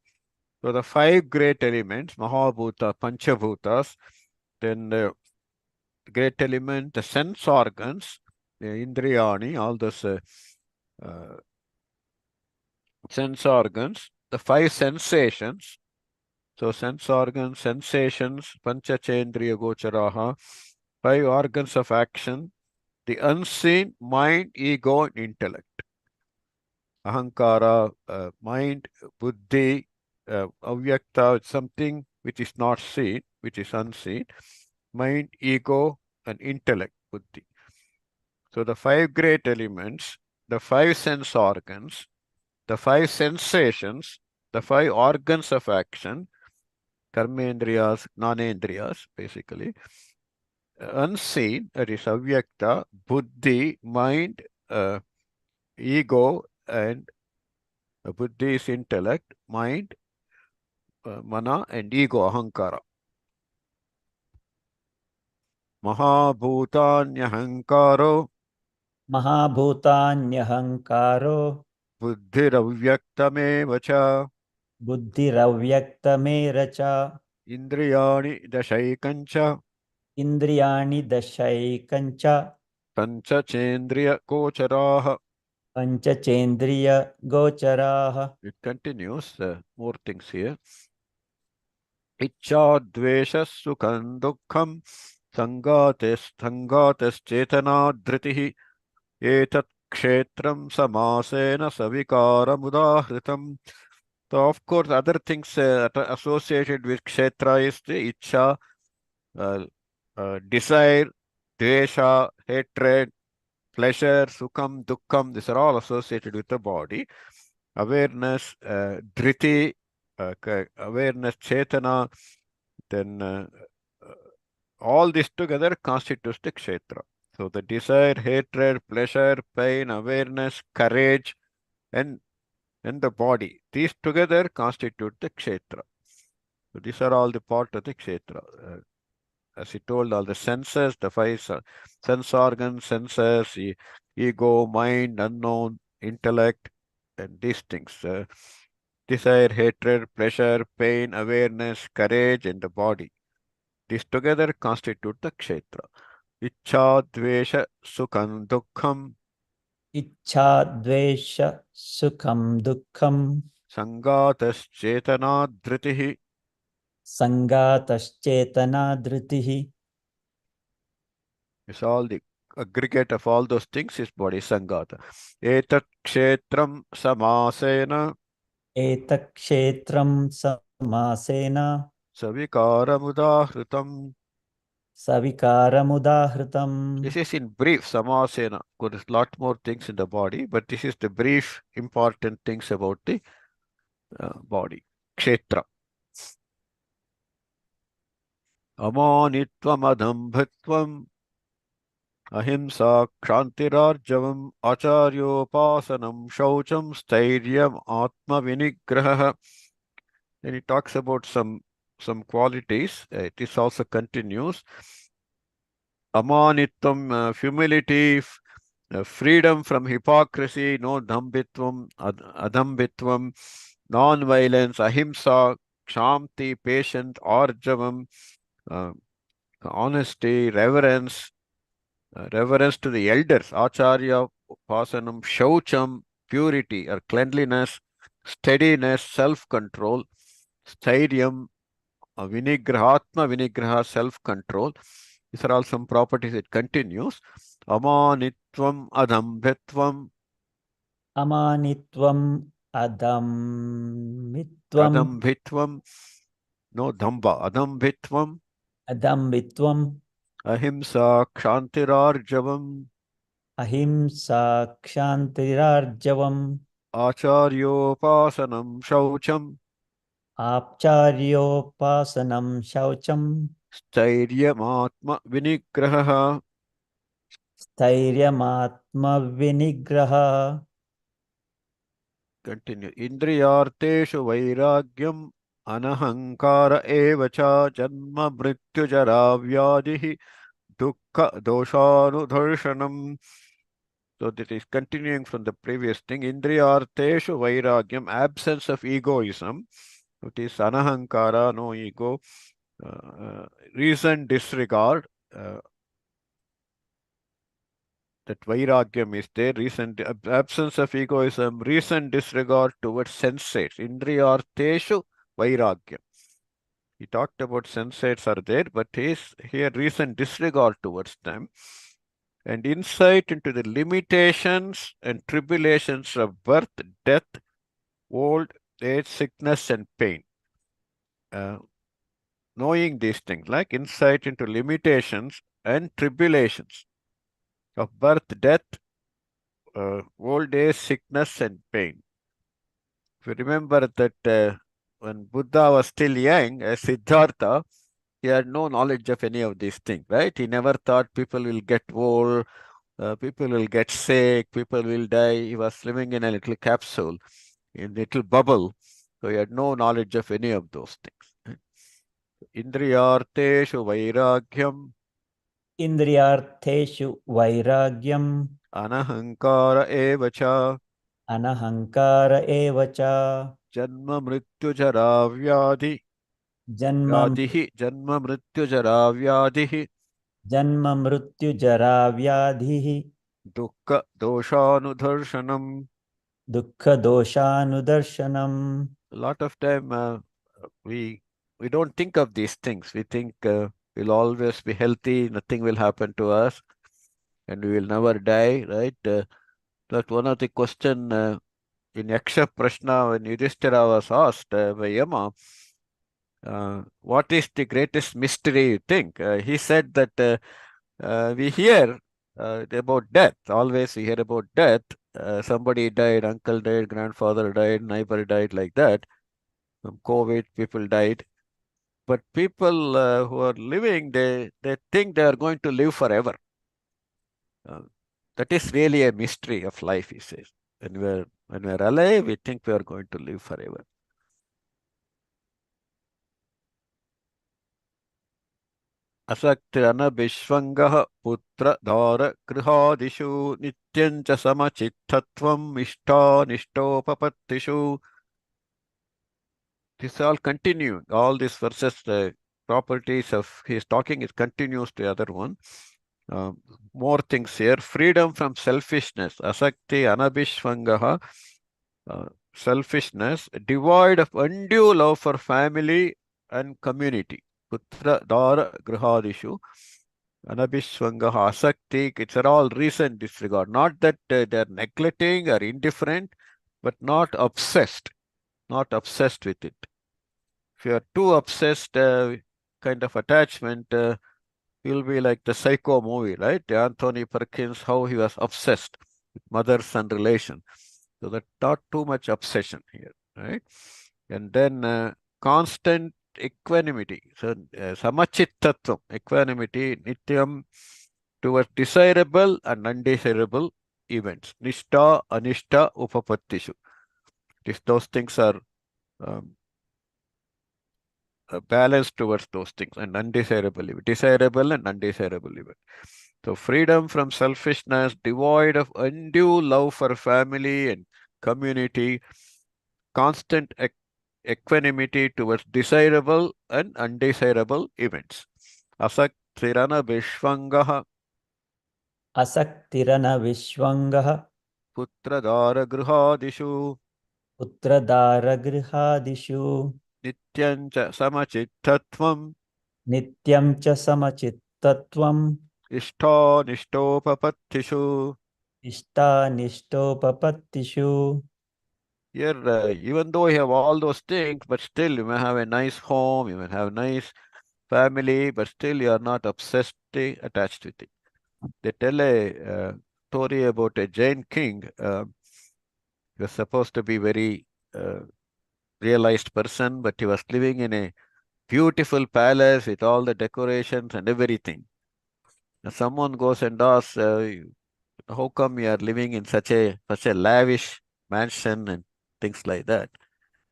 So the five great elements, Mahabhuta, Panchabhutas, then the great element, the sense organs, the Indriyani, all those sense organs, the five sensations. So sense organs, sensations, Panchachendriya Gocharaha, five organs of action, the unseen, mind, ego, and intellect. Ahankara, mind, buddhi, avyakta, something which is not seen, which is unseen, mind, ego, and intellect, buddhi. So the five great elements, the five sense organs, the five sensations, the five organs of action, karmendriyas, gnanendriyas, basically, unseen, that is avyakta, buddhi, mind, ego, and buddhi is intellect, mind, mana, and ego, ahankara. Mahabhutanyahangkaro, महाभूतान्यहङ्कारो buddhiravyaktamev cha, बुद्धिरव्यक्तमेव च indriyani dashaikancha, इन्द्रियाणि दशैकञ्च pancachendriya gocharaha. पञ्चचेन्द्रियगोचराः. It continues, more things here. Ichcha dvesha sukham dukkham sangateschetana dhritihi etat kshetram samasena savikaramudahritham. So, of course, other things associated with kshetra is the ichcha, uh, desire, dvesha, hatred, pleasure, sukham, dukkham. These are all associated with the body. Awareness, dhriti, awareness, chetana, then all this together constitutes the kshetra. So the desire, hatred, pleasure, pain, awareness, courage, and the body, these together constitute the kshetra. So these are all the part of the kshetra. As he told, all the senses, the five sense organs, senses, ego, mind, unknown, intellect, and these things. Desire, hatred, pleasure, pain, awareness, courage, and the body. These together constitute the kshetra. Ichcha, dvesha, sukham, dukkham, इच्छा द्वेष सुखम दुःखम sangatas, dhritihi. संगातश्चेतना धृतिः. It's all the aggregate of all those things is body sangata. Etat kshetram samasena एतत्क्षेत्रं समासेन savikaramudahrtam. सविकारमुदाहृतम्. This is in brief, samasena. There is lot more things in the body, but this is the brief important things about the body. Kshetra. Amanitvam adambhitvam ahimsa kshantirarjavam acharyopasanam shaucham stairyam atma vinigraha. Then he talks about some qualities. This also continues. Amanitvam, humility, freedom from hypocrisy, no dhambitvam, adhambitvam, non-violence, ahimsa, kshamti, patient, arjavam, uh, honesty, reverence, reverence to the elders, acharya, pasanam, shaucham, purity or cleanliness, steadiness, self-control, stairyam, vinigrahatma, vinigraha, self-control. These are all some properties. It continues. Amanitvam, adambhitvam, अमानित्वम् अदम्भित्वम् adambhitvam, no dhamba, adambhitvam, अदम्भित्वम् ahimsa, kshantirarjavam, अहिंसा क्षान्तिरार्जवम् acharyopasanam, shaucham, आप्चार्योपासनं शौचम् stairyam, vinigraha. स्थैर्यमात्मविनिग्रहः. Continue. Indriyarteshu vairagyam anahankara evacha janma mrityujara vyadihi dukkha doshanudharshanam. So this is continuing from the previous thing. Indriyarteshu vairagyam, absence of egoism. It is anahankara, no ego. Reason disregard. That vairagyam is there, reason, absence of egoism, reason disregard towards sensates. Indriyarteshu vairagyam. He talked about sensates are there, but here reason disregard towards them. And insight into the limitations and tribulations of birth, death, old age, sickness, and pain. Knowing these things, like insight into limitations and tribulations of birth, death, old age, sickness, and pain. If you remember that when Buddha was still young, as Siddhartha, He had no knowledge of any of these things, right? He never thought people will get old, people will get sick, people will die. He was living in a little capsule, in a little bubble. So he had no knowledge of any of those things. Indriyarteshu vairagyam इन्द्रियार्थेषु वैराग्यम् anahankara evacha अनहङ्कार एव च janma mrityujara vyadhi जन्म vyadihi janma mrityujara vyadihi जन्म मृत्युजरा व्याधिः dukkha doshanudharshanam. दुःखदोषानुदर्शनम्. A lot of time we we don't think of these things. We think we'll always be healthy, nothing will happen to us, and we will never die, right? That one of the question in Yaksha Prashna when Yudhishthira was asked by Yama, what is the greatest mystery you think? He said that we hear about death. Always we hear about death. Somebody died, uncle died, grandfather died, neighbor died, like that. From COVID, people died. But people who are living, they think they are going to live forever. Uh, that is really a mystery of life, he says. When we're alive, we think we are going to live forever. असक्तिरनभिष्वङ्गः पुत्रधारगृहादिषु नित्यं च समचित्तत्वम् इष्टानिष्टोपपत्तिषु. This all continuing. All these verses, the properties of his talking, it continues to the other one. More things here. Freedom from selfishness. Asakti anabhishvangaha. Selfishness. Devoid of undue love for family and community. Putra dara grihadishu. Anabhishvangaha asakti. It's all recent disregard. Not that they're neglecting or indifferent, but not obsessed. Not obsessed with it. If you are too obsessed, kind of attachment, you'll be like the Psycho movie, right? Anthony Perkins, how he was obsessed with mother-son relation. So that not too much obsession here, right? And then constant equanimity. So samachittatvam, equanimity, nityam, towards desirable and undesirable events. Nishta, anishta, upapattishu. Those things are um, balanced towards those things and undesirable, desirable and undesirable event. So freedom from selfishness, devoid of undue love for family and community, constant equanimity towards desirable and undesirable events. Asaktirana vishvangaha असक्तिरनविश्वङ्गः putradara grihadishu पुत्रदारगृहादिषु nityancha samachittatvam नित्यं च समचित्तत्वम् ishthanishtopapatishu. इष्टानिष्टोपपत्तिषु. Here, even though you have all those things, but still you may have a nice home, you may have a nice family, but still you are not obsessed attached with it. They tell a story about a Jain king. He was supposed to be very uh, realized person, but he was living in a beautiful palace with all the decorations and everything. Now someone goes and asks, "How come you are living in such a lavish mansion and things like that?"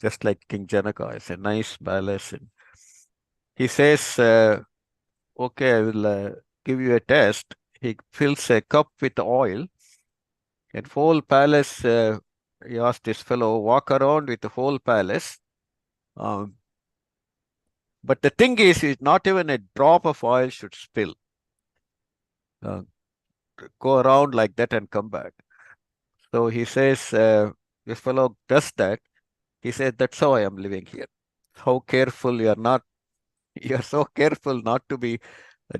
Just like King Janaka, it's a nice palace. And he says, "Okay, I will give you a test." He fills a cup with oil, and whole palace. He asked this fellow walk around with the whole palace. Um, but the thing is not even a drop of oil should spill. Uh, go around like that and come back. So he says, this fellow does that. He says, that's how I am living here. How careful you are not. You are so careful not to be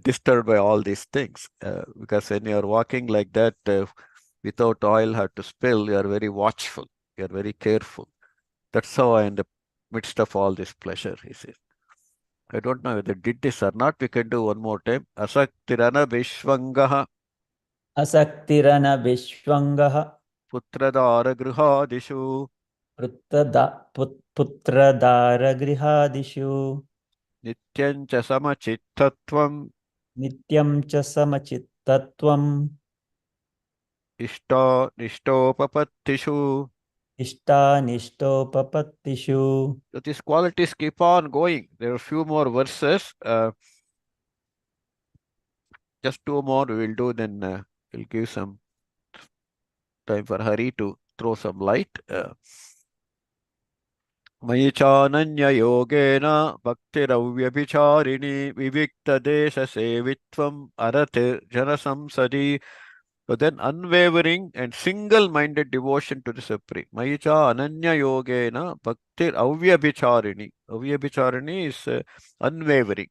disturbed by all these things. Because when you are walking like that, without oil had to spill, you are very watchful. You are very careful. That's how I in the midst of all this pleasure, he says. I don't know whether did this or not. We can do one more time. Asaktirana vishvangaha असक्तिरनविश्वङ्गः putradara grihadishu पुत्रदारगृहादिषु Nityam cha samachittatvam नित्यं च समचित्तत्वम् ishta nishtopapattishu. इष्टानिष्टोपपत्तिषु. So these qualities keep on going. There are a few more verses. Just two more we will do, then we'll give some time for Hari to throw some light. मयि चानन्ययोगेन भक्तिरव्यभिचारिणि विविक्तदेशसेवित्वम् अरतिर्जनसंसदि. So then unwavering and single-minded devotion to the Supreme. Maya cha ananya yogena bhaktir avyabhicharini. Avyabhicharini is unwavering.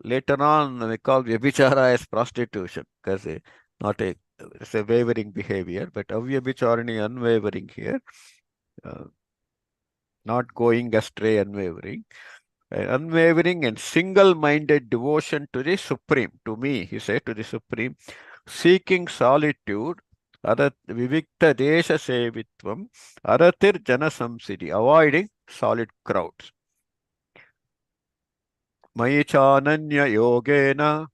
Later on, we call vyabhichara as prostitution because not a it's a wavering behavior, but avyabhicharini unwavering here, uh, not going astray, unwavering. Unwavering and single-minded devotion to the Supreme, to me, he said, to the Supreme, seeking solitude, vivikta desha sevitvam, aratir jana samsidi, avoiding solid crowds. Mayi chananya yogena,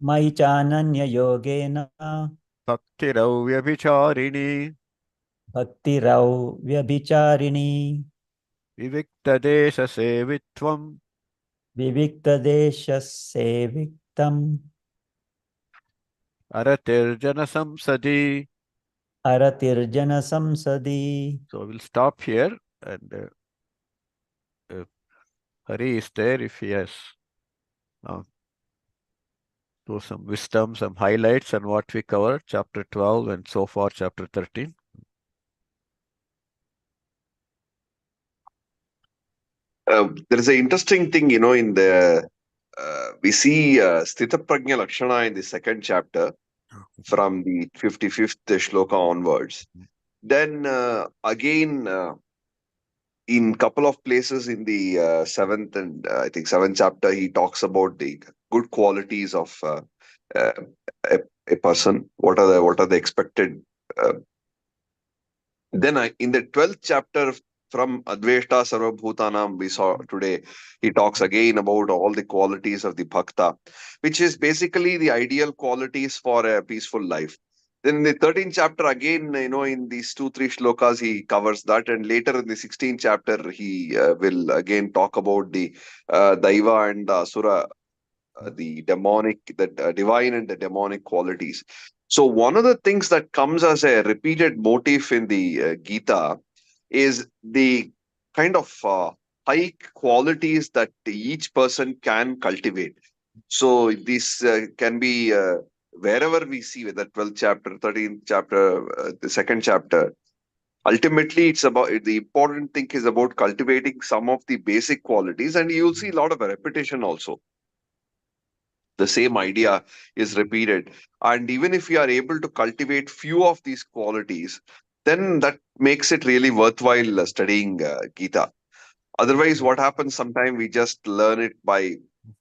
मयि चानन्ययोगेन bhaktiravyavicharini, भक्तिरौ व्यभिचारिणी vivikta desha sevitvam, विविक्तदेशसेविक्तम् aratir jana samsadi. अरतिर्जनसंसदि. So we'll stop here, and if Hari is there, if he has uh, so some wisdom, some highlights on what we covered, chapter 12 and so far chapter 13. There is an interesting thing, in the we see Sthita Prajna Lakshana in the second chapter from the 55th shloka onwards. Then again, in couple of places in the seventh and I think seventh chapter, he talks about the good qualities of uh, a person. What are the expected uh, then in the 12th chapter from Adveshta Sarvabhutanam, we saw today, he talks again about all the qualities of the Bhakta, which is basically the ideal qualities for a peaceful life. Then in the 13th chapter, again, in these two, three shlokas, he covers that. And later in the 16th chapter, he will again talk about the Daiva and Asura, the demonic, the divine and the demonic qualities. So one of the things that comes as a repeated motif in the Gita is the kind of high qualities that each person can cultivate. So this can be wherever we see, whether 12th chapter, 13th chapter, the second chapter. Ultimately, it's about the important thing is about cultivating some of the basic qualities, and you'll see a lot of repetition also. The same idea is repeated, and even if you are able to cultivate few of these qualities, then that makes it really worthwhile studying Gita. Otherwise, what happens sometimes we just learn it by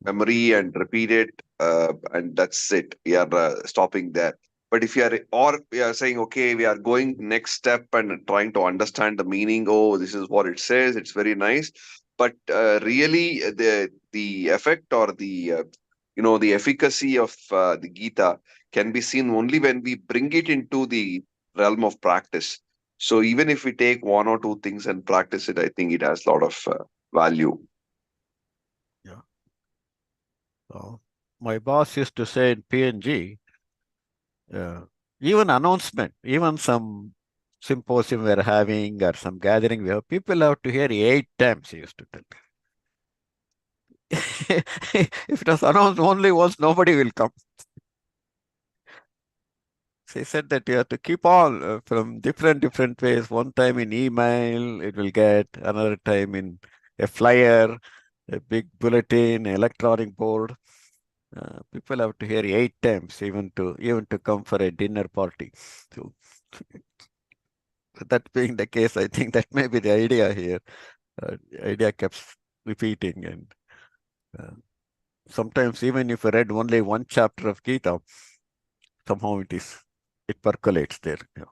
memory and repeat it, and that's it. We are stopping there. But if you are, or we are saying, okay, we are going next step and trying to understand the meaning. Oh, this is what it says. It's very nice. But really, the effect or the efficacy of the Gita can be seen only when we bring it into the realm of practice. So even if we take one or two things and practice it, I think it has a lot of value. Yeah. So my boss used to say in PNG, uh, even announcement, even some symposium we're having or some gathering we have, people have to hear 8 times, he used to tell. If it was announced only once, nobody will come. So he said that you have to keep on from different ways. One time in email, it will get, another time in a flyer, a big bulletin, electronic board. People have to hear 8 times even to come for a dinner party. So that being the case, I think that may be the idea here. The idea kept repeating, and uh, sometimes even if I read only one chapter of Gita, somehow it percolates there. Yeah.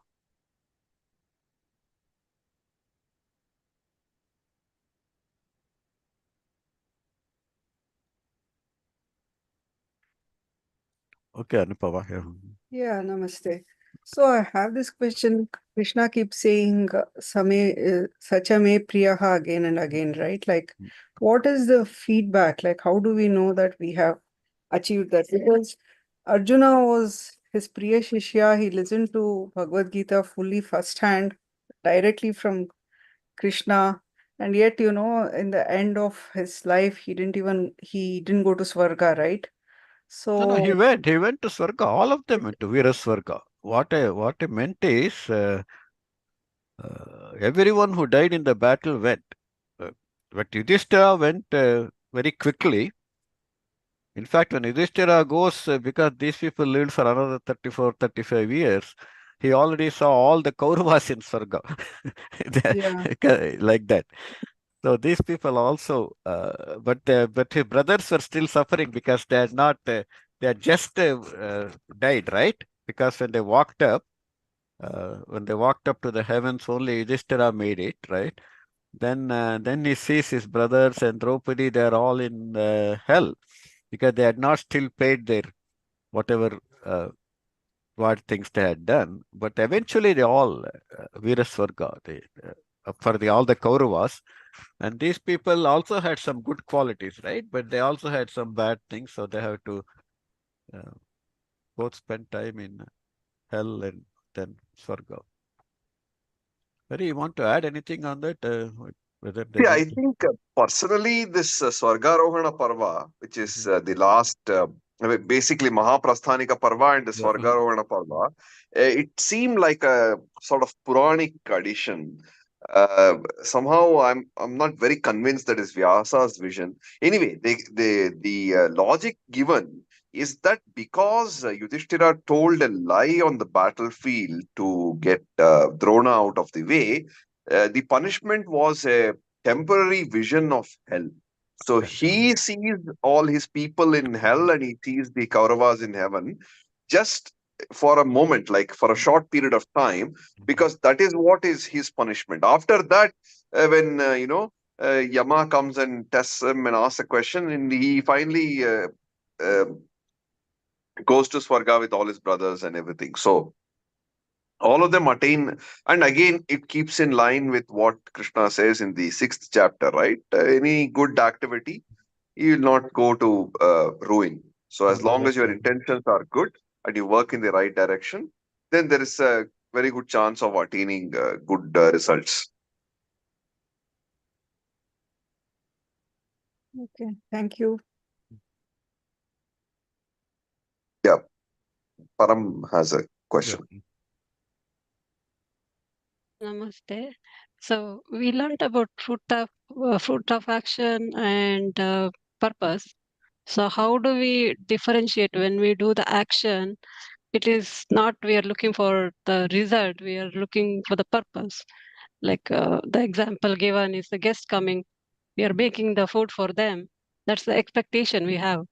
Okay, Anupama. Yeah. Yeah, namaste. So I have this question. Krishna keeps saying Same Sachame Priyaha again and again, right? Like, what is the feedback? Like, how do we know that we have achieved that? Because Arjuna was his Priya Shishya, he listened to Bhagavad Gita fully firsthand, directly from Krishna, and yet, in the end of his life, he didn't go to Swarga, right? No, he So, went. He went to Swarga. All of them went to Viraswarga. What I meant is, everyone who died in the battle went. Uh, but Yudhishthira went very quickly. In fact, when Yudhishthira goes, because these people lived for another 34, 35 years, he already saw all the Kauravas in Swarga. yeah. Like that. So these people also, but his brothers were still suffering because they had just died, right? Because when they walked up to the heavens, only Yudhishthira made it, right? Then he sees his brothers and Draupadi; they are all in hell because they had not still paid their whatever what things they had done. But eventually, they all Viraswarga, for all the Kauravas. And these people also had some good qualities, right? But they also had some bad things, so they have to uh, both spend time in hell and then Swarga. Hari, you want to add anything on that? Whether they Yeah, I went? think personally, this Swargarohana Parva, which is the last, basically Mahaprasthanika Parva and the Yeah. Swargarohana Parva, it seemed like a sort of Puranic tradition. Somehow, I'm not very convinced that is Vyasa's vision. Anyway, the logic given is that because Yudhishthira told a lie on the battlefield to get Drona out of the way, the punishment was a temporary vision of hell. So Correct. he sees all his people in hell and he sees the Kauravas in heaven just for a moment, like for a short period of time, because that is what is his punishment. After that, when Yama comes and tests him and asks a question, and he finally uh, goes to Swarga with all his brothers and everything. So all of them attain, and again it keeps in line with what Krishna says in the sixth chapter, right? Any good activity, you will not go to ruin. So as long as your intentions are good and you work in the right direction, then there is a very good chance of attaining good results. Okay, thank you. Yeah, Param has a Yeah. question. Namaste. So we learned about fruit of action and purpose. So how do we differentiate when we do the action? It is not we are looking for the result. We are looking for the purpose. Like the example given is the guest coming. We are making the food for them. That's the expectation we have.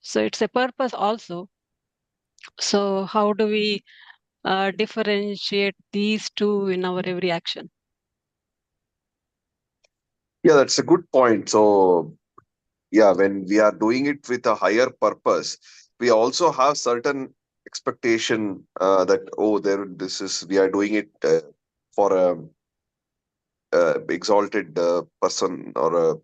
So it's a purpose also. So how do we differentiate these two in our every action? Yeah, that's a good point. So yeah, when we are doing it with a higher purpose, we also have certain expectation that, oh, there this is we are doing it for a exalted person or a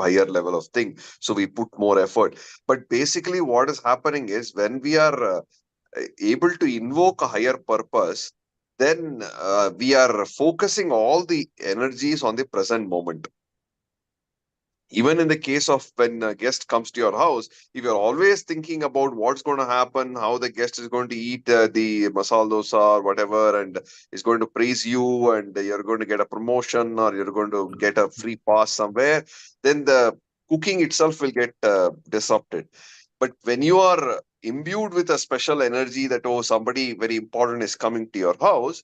higher level of thing, so we put more effort. But basically what is happening is when we are able to invoke a higher purpose, then we are focusing all the energies on the present moment. Even in the case of when a guest comes to your house, if you're always thinking about what's going to happen, how the guest is going to eat the masala dosa or whatever, and is going to praise you, and you're going to get a promotion or you're going to get a free pass somewhere, then the cooking itself will get disrupted. But when you are imbued with a special energy that, oh, somebody very important is coming to your house,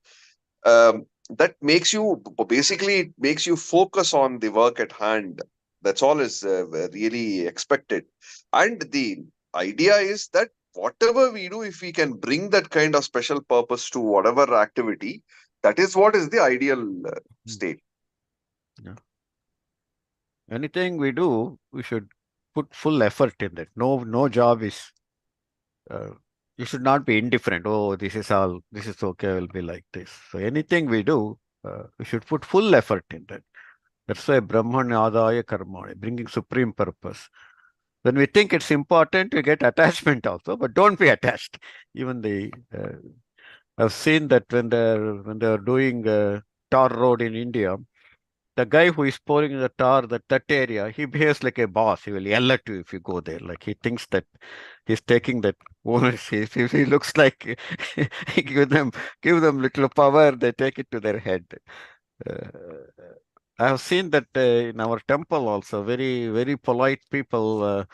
that makes you, basically it makes you focus on the work at hand. That's all is really expected. And the idea is that whatever we do, if we can bring that kind of special purpose to whatever activity, that is what is the ideal state. Yeah. Anything we do, we should put full effort in it. No job is you should not be indifferent. Oh, this is okay, I will be like this. So anything we do, we should put full effort in that. That's why Brahman Adaya Karma, bringing supreme purpose. When we think it's important, we get attachment also, but don't be attached. Even I've seen that when they're doing tar road in India, the guy who is pouring the tar that area, he behaves like a boss. He will yell at you if you go there. Like he thinks that he's taking that ownership. He looks like he give them little power, they take it to their head. I have seen that in our temple also. Very very polite people.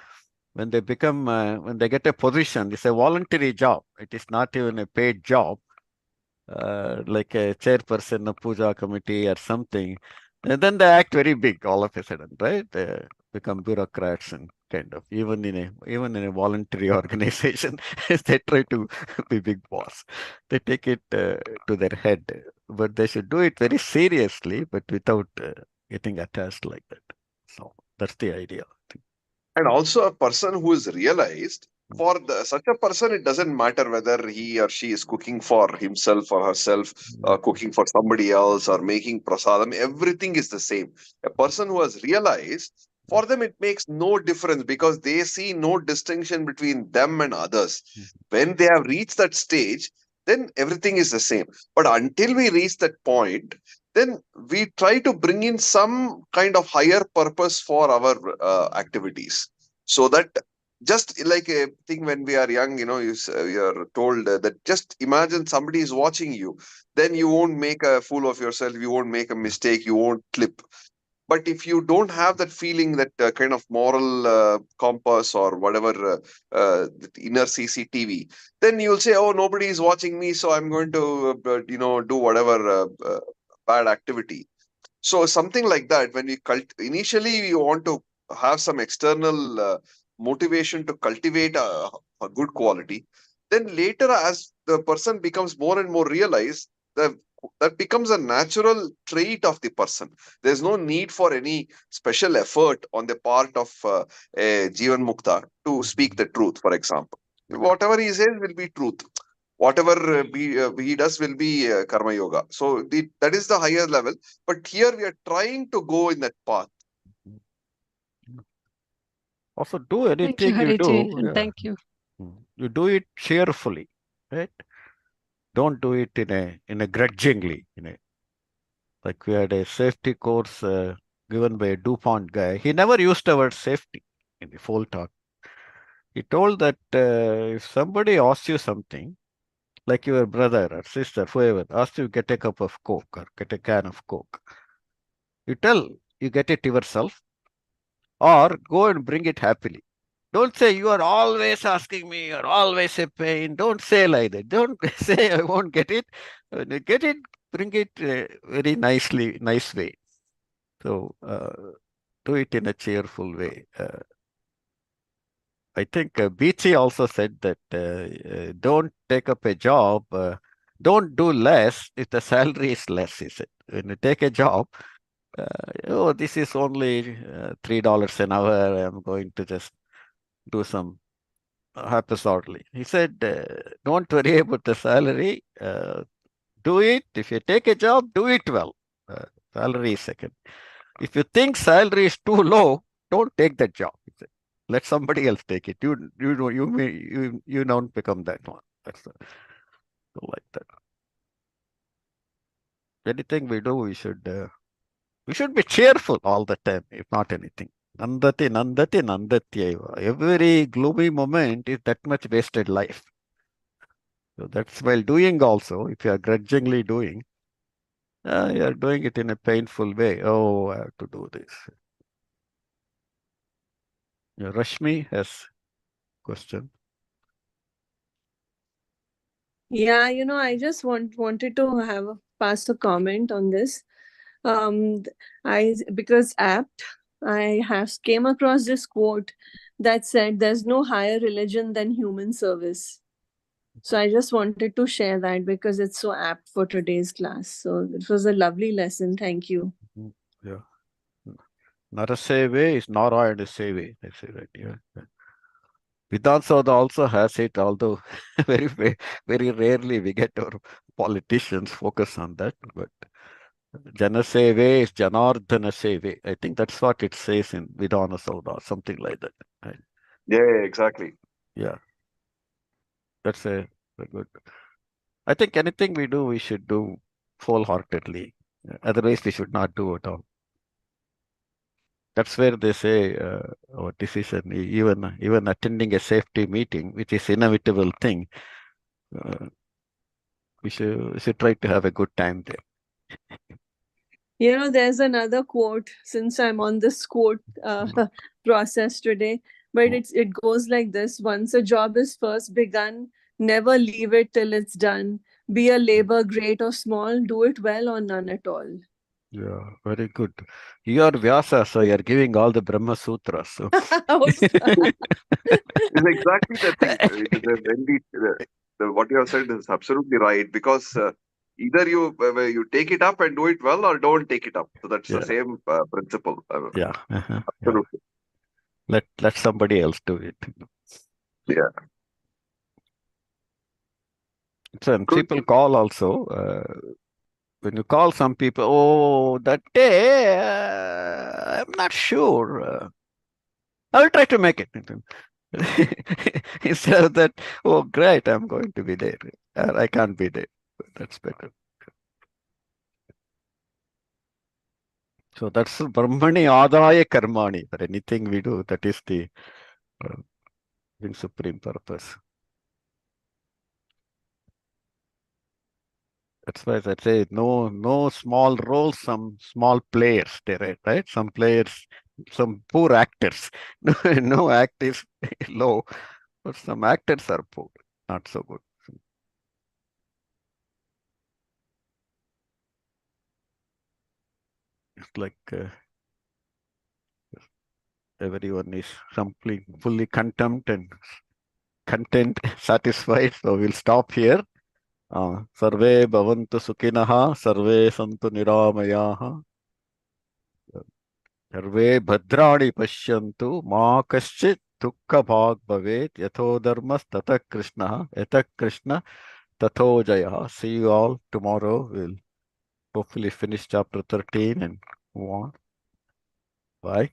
When they when they get a position, it's a voluntary job. It is not even a paid job. Like a chairperson of puja committee or something, and then they act very big all of a sudden, right? They become bureaucrats and kind of even in a voluntary organization, they try to be big boss. They take it to their head, but they should do it very seriously, but without getting attached like that. So that's the idea. And also a person who is realized, for such a person, it doesn't matter whether he or she is cooking for himself or herself, cooking for somebody else, or making prasadam. Everything is the same. A person who has realized, for them it makes no difference, because they see no distinction between them and others. When they have reached that stage, then everything is the same. But until we reach that point, then we try to bring in some kind of higher purpose for our activities, so that, just like a thing when we are young, you're told that just imagine somebody is watching you, then you won't make a fool of yourself, you won't make a mistake, you won't slip. But if you don't have that feeling, that kind of moral compass, or whatever, the inner CCTV, then you'll say, oh, nobody is watching me, so I'm going to do whatever bad activity. So something like that, when we initially we want to have some external motivation to cultivate a good quality, then later, as the person becomes more and more realized, the that becomes a natural trait of the person. There's no need for any special effort on the part of a Jivan Mukta to speak the truth, for example. Whatever he says will be truth. Whatever he does will be karma yoga. So that is the higher level. But here we are trying to go in that path. Also, do Thank you, anything you Hariji, do, and thank you. you do it cheerfully, right? Don't do it in a grudgingly. Like we had a safety course given by a DuPont guy. He never used the word safety in the full talk. He told that if somebody asks you something, like your brother or sister, whoever asks you get a cup of Coke or get a can of Coke, you tell you get it yourself or go and bring it happily. Don't say you are always asking me, you're always a pain. Don't say like that. Don't say I won't get it. When you get it, bring it very nice way. So do it in a cheerful way. I think BT also said that don't take up a job, don't do less if the salary is less, he said. When you take a job, oh, this is only $3 an hour, I'm going to just do some haphazardly. He said, don't worry about the salary, do it. If you take a job, do it well. Salary is second. If you think salary is too low, don't take that job. He said. Let somebody else take it. You don't become that one. That's like that. Anything we do, we should be cheerful all the time, if not anything. Nandati, nandati, nandati. Every gloomy moment is that much wasted life. So that's while doing also, if you are grudgingly doing, you are doing it in a painful way. Oh, I have to do this. Yeah, Rashmi has question. Yeah, I just wanted to pass a comment on this. Because apt, I have came across this quote that said, "There's no higher religion than human service." So I just wanted to share that because it's so apt for today's class. So it was a lovely lesson. Thank you. Yeah. Naraseve is Narayana Seve. They say right. Yeah. Vidhan Soda also has it, although very rarely we get our politicians focus on that. But Janaseve is Janardhana Seve. I think that's what it says in Vidhana Soda, something like that. Right? Yeah, exactly. Yeah, that's a good. I think anything we do, we should do wholeheartedly. Otherwise, we should not do at all. That's where they say our decision, even attending a safety meeting, which is inevitable thing, we should try to have a good time there. You know, there's another quote, since I'm on this quote process today, but it goes like this: once a job is first begun, never leave it till it's done. Be a labor great or small, do it well or none at all. Yeah, very good. You are Vyasa, so you are giving all the Brahma Sutras. So. It's exactly the thing. What you have said is absolutely right, because either you take it up and do it well, or don't take it up. So that's the same principle. Yeah. Absolutely. Yeah. Let somebody else do it. Yeah. So people call also. When you call some people, oh, that day, I'm not sure. I'll try to make it. Instead of that, oh, great, I'm going to be there. I can't be there. That's better. So that's Brahmani Adaya Karmani. For anything we do, that is the supreme purpose. That's why I say no small roles, some small players there, right? Some players, some poor actors. No act is low, but some actors are poor, not so good. It's like everyone is fully content, satisfied. So we'll stop here. Sarve bhavantu sukinaha, sarve santu niramayaha, सर्वे भद्राणि पश्यन्तु मा कश्चित् दुःख भाग् भवेत् यथो धर्मस्ततः कृष्णः यतः कृष्ण तथो जयः. See you all tomorrow. We'll hopefully finish chapter 13 and move on. Bye.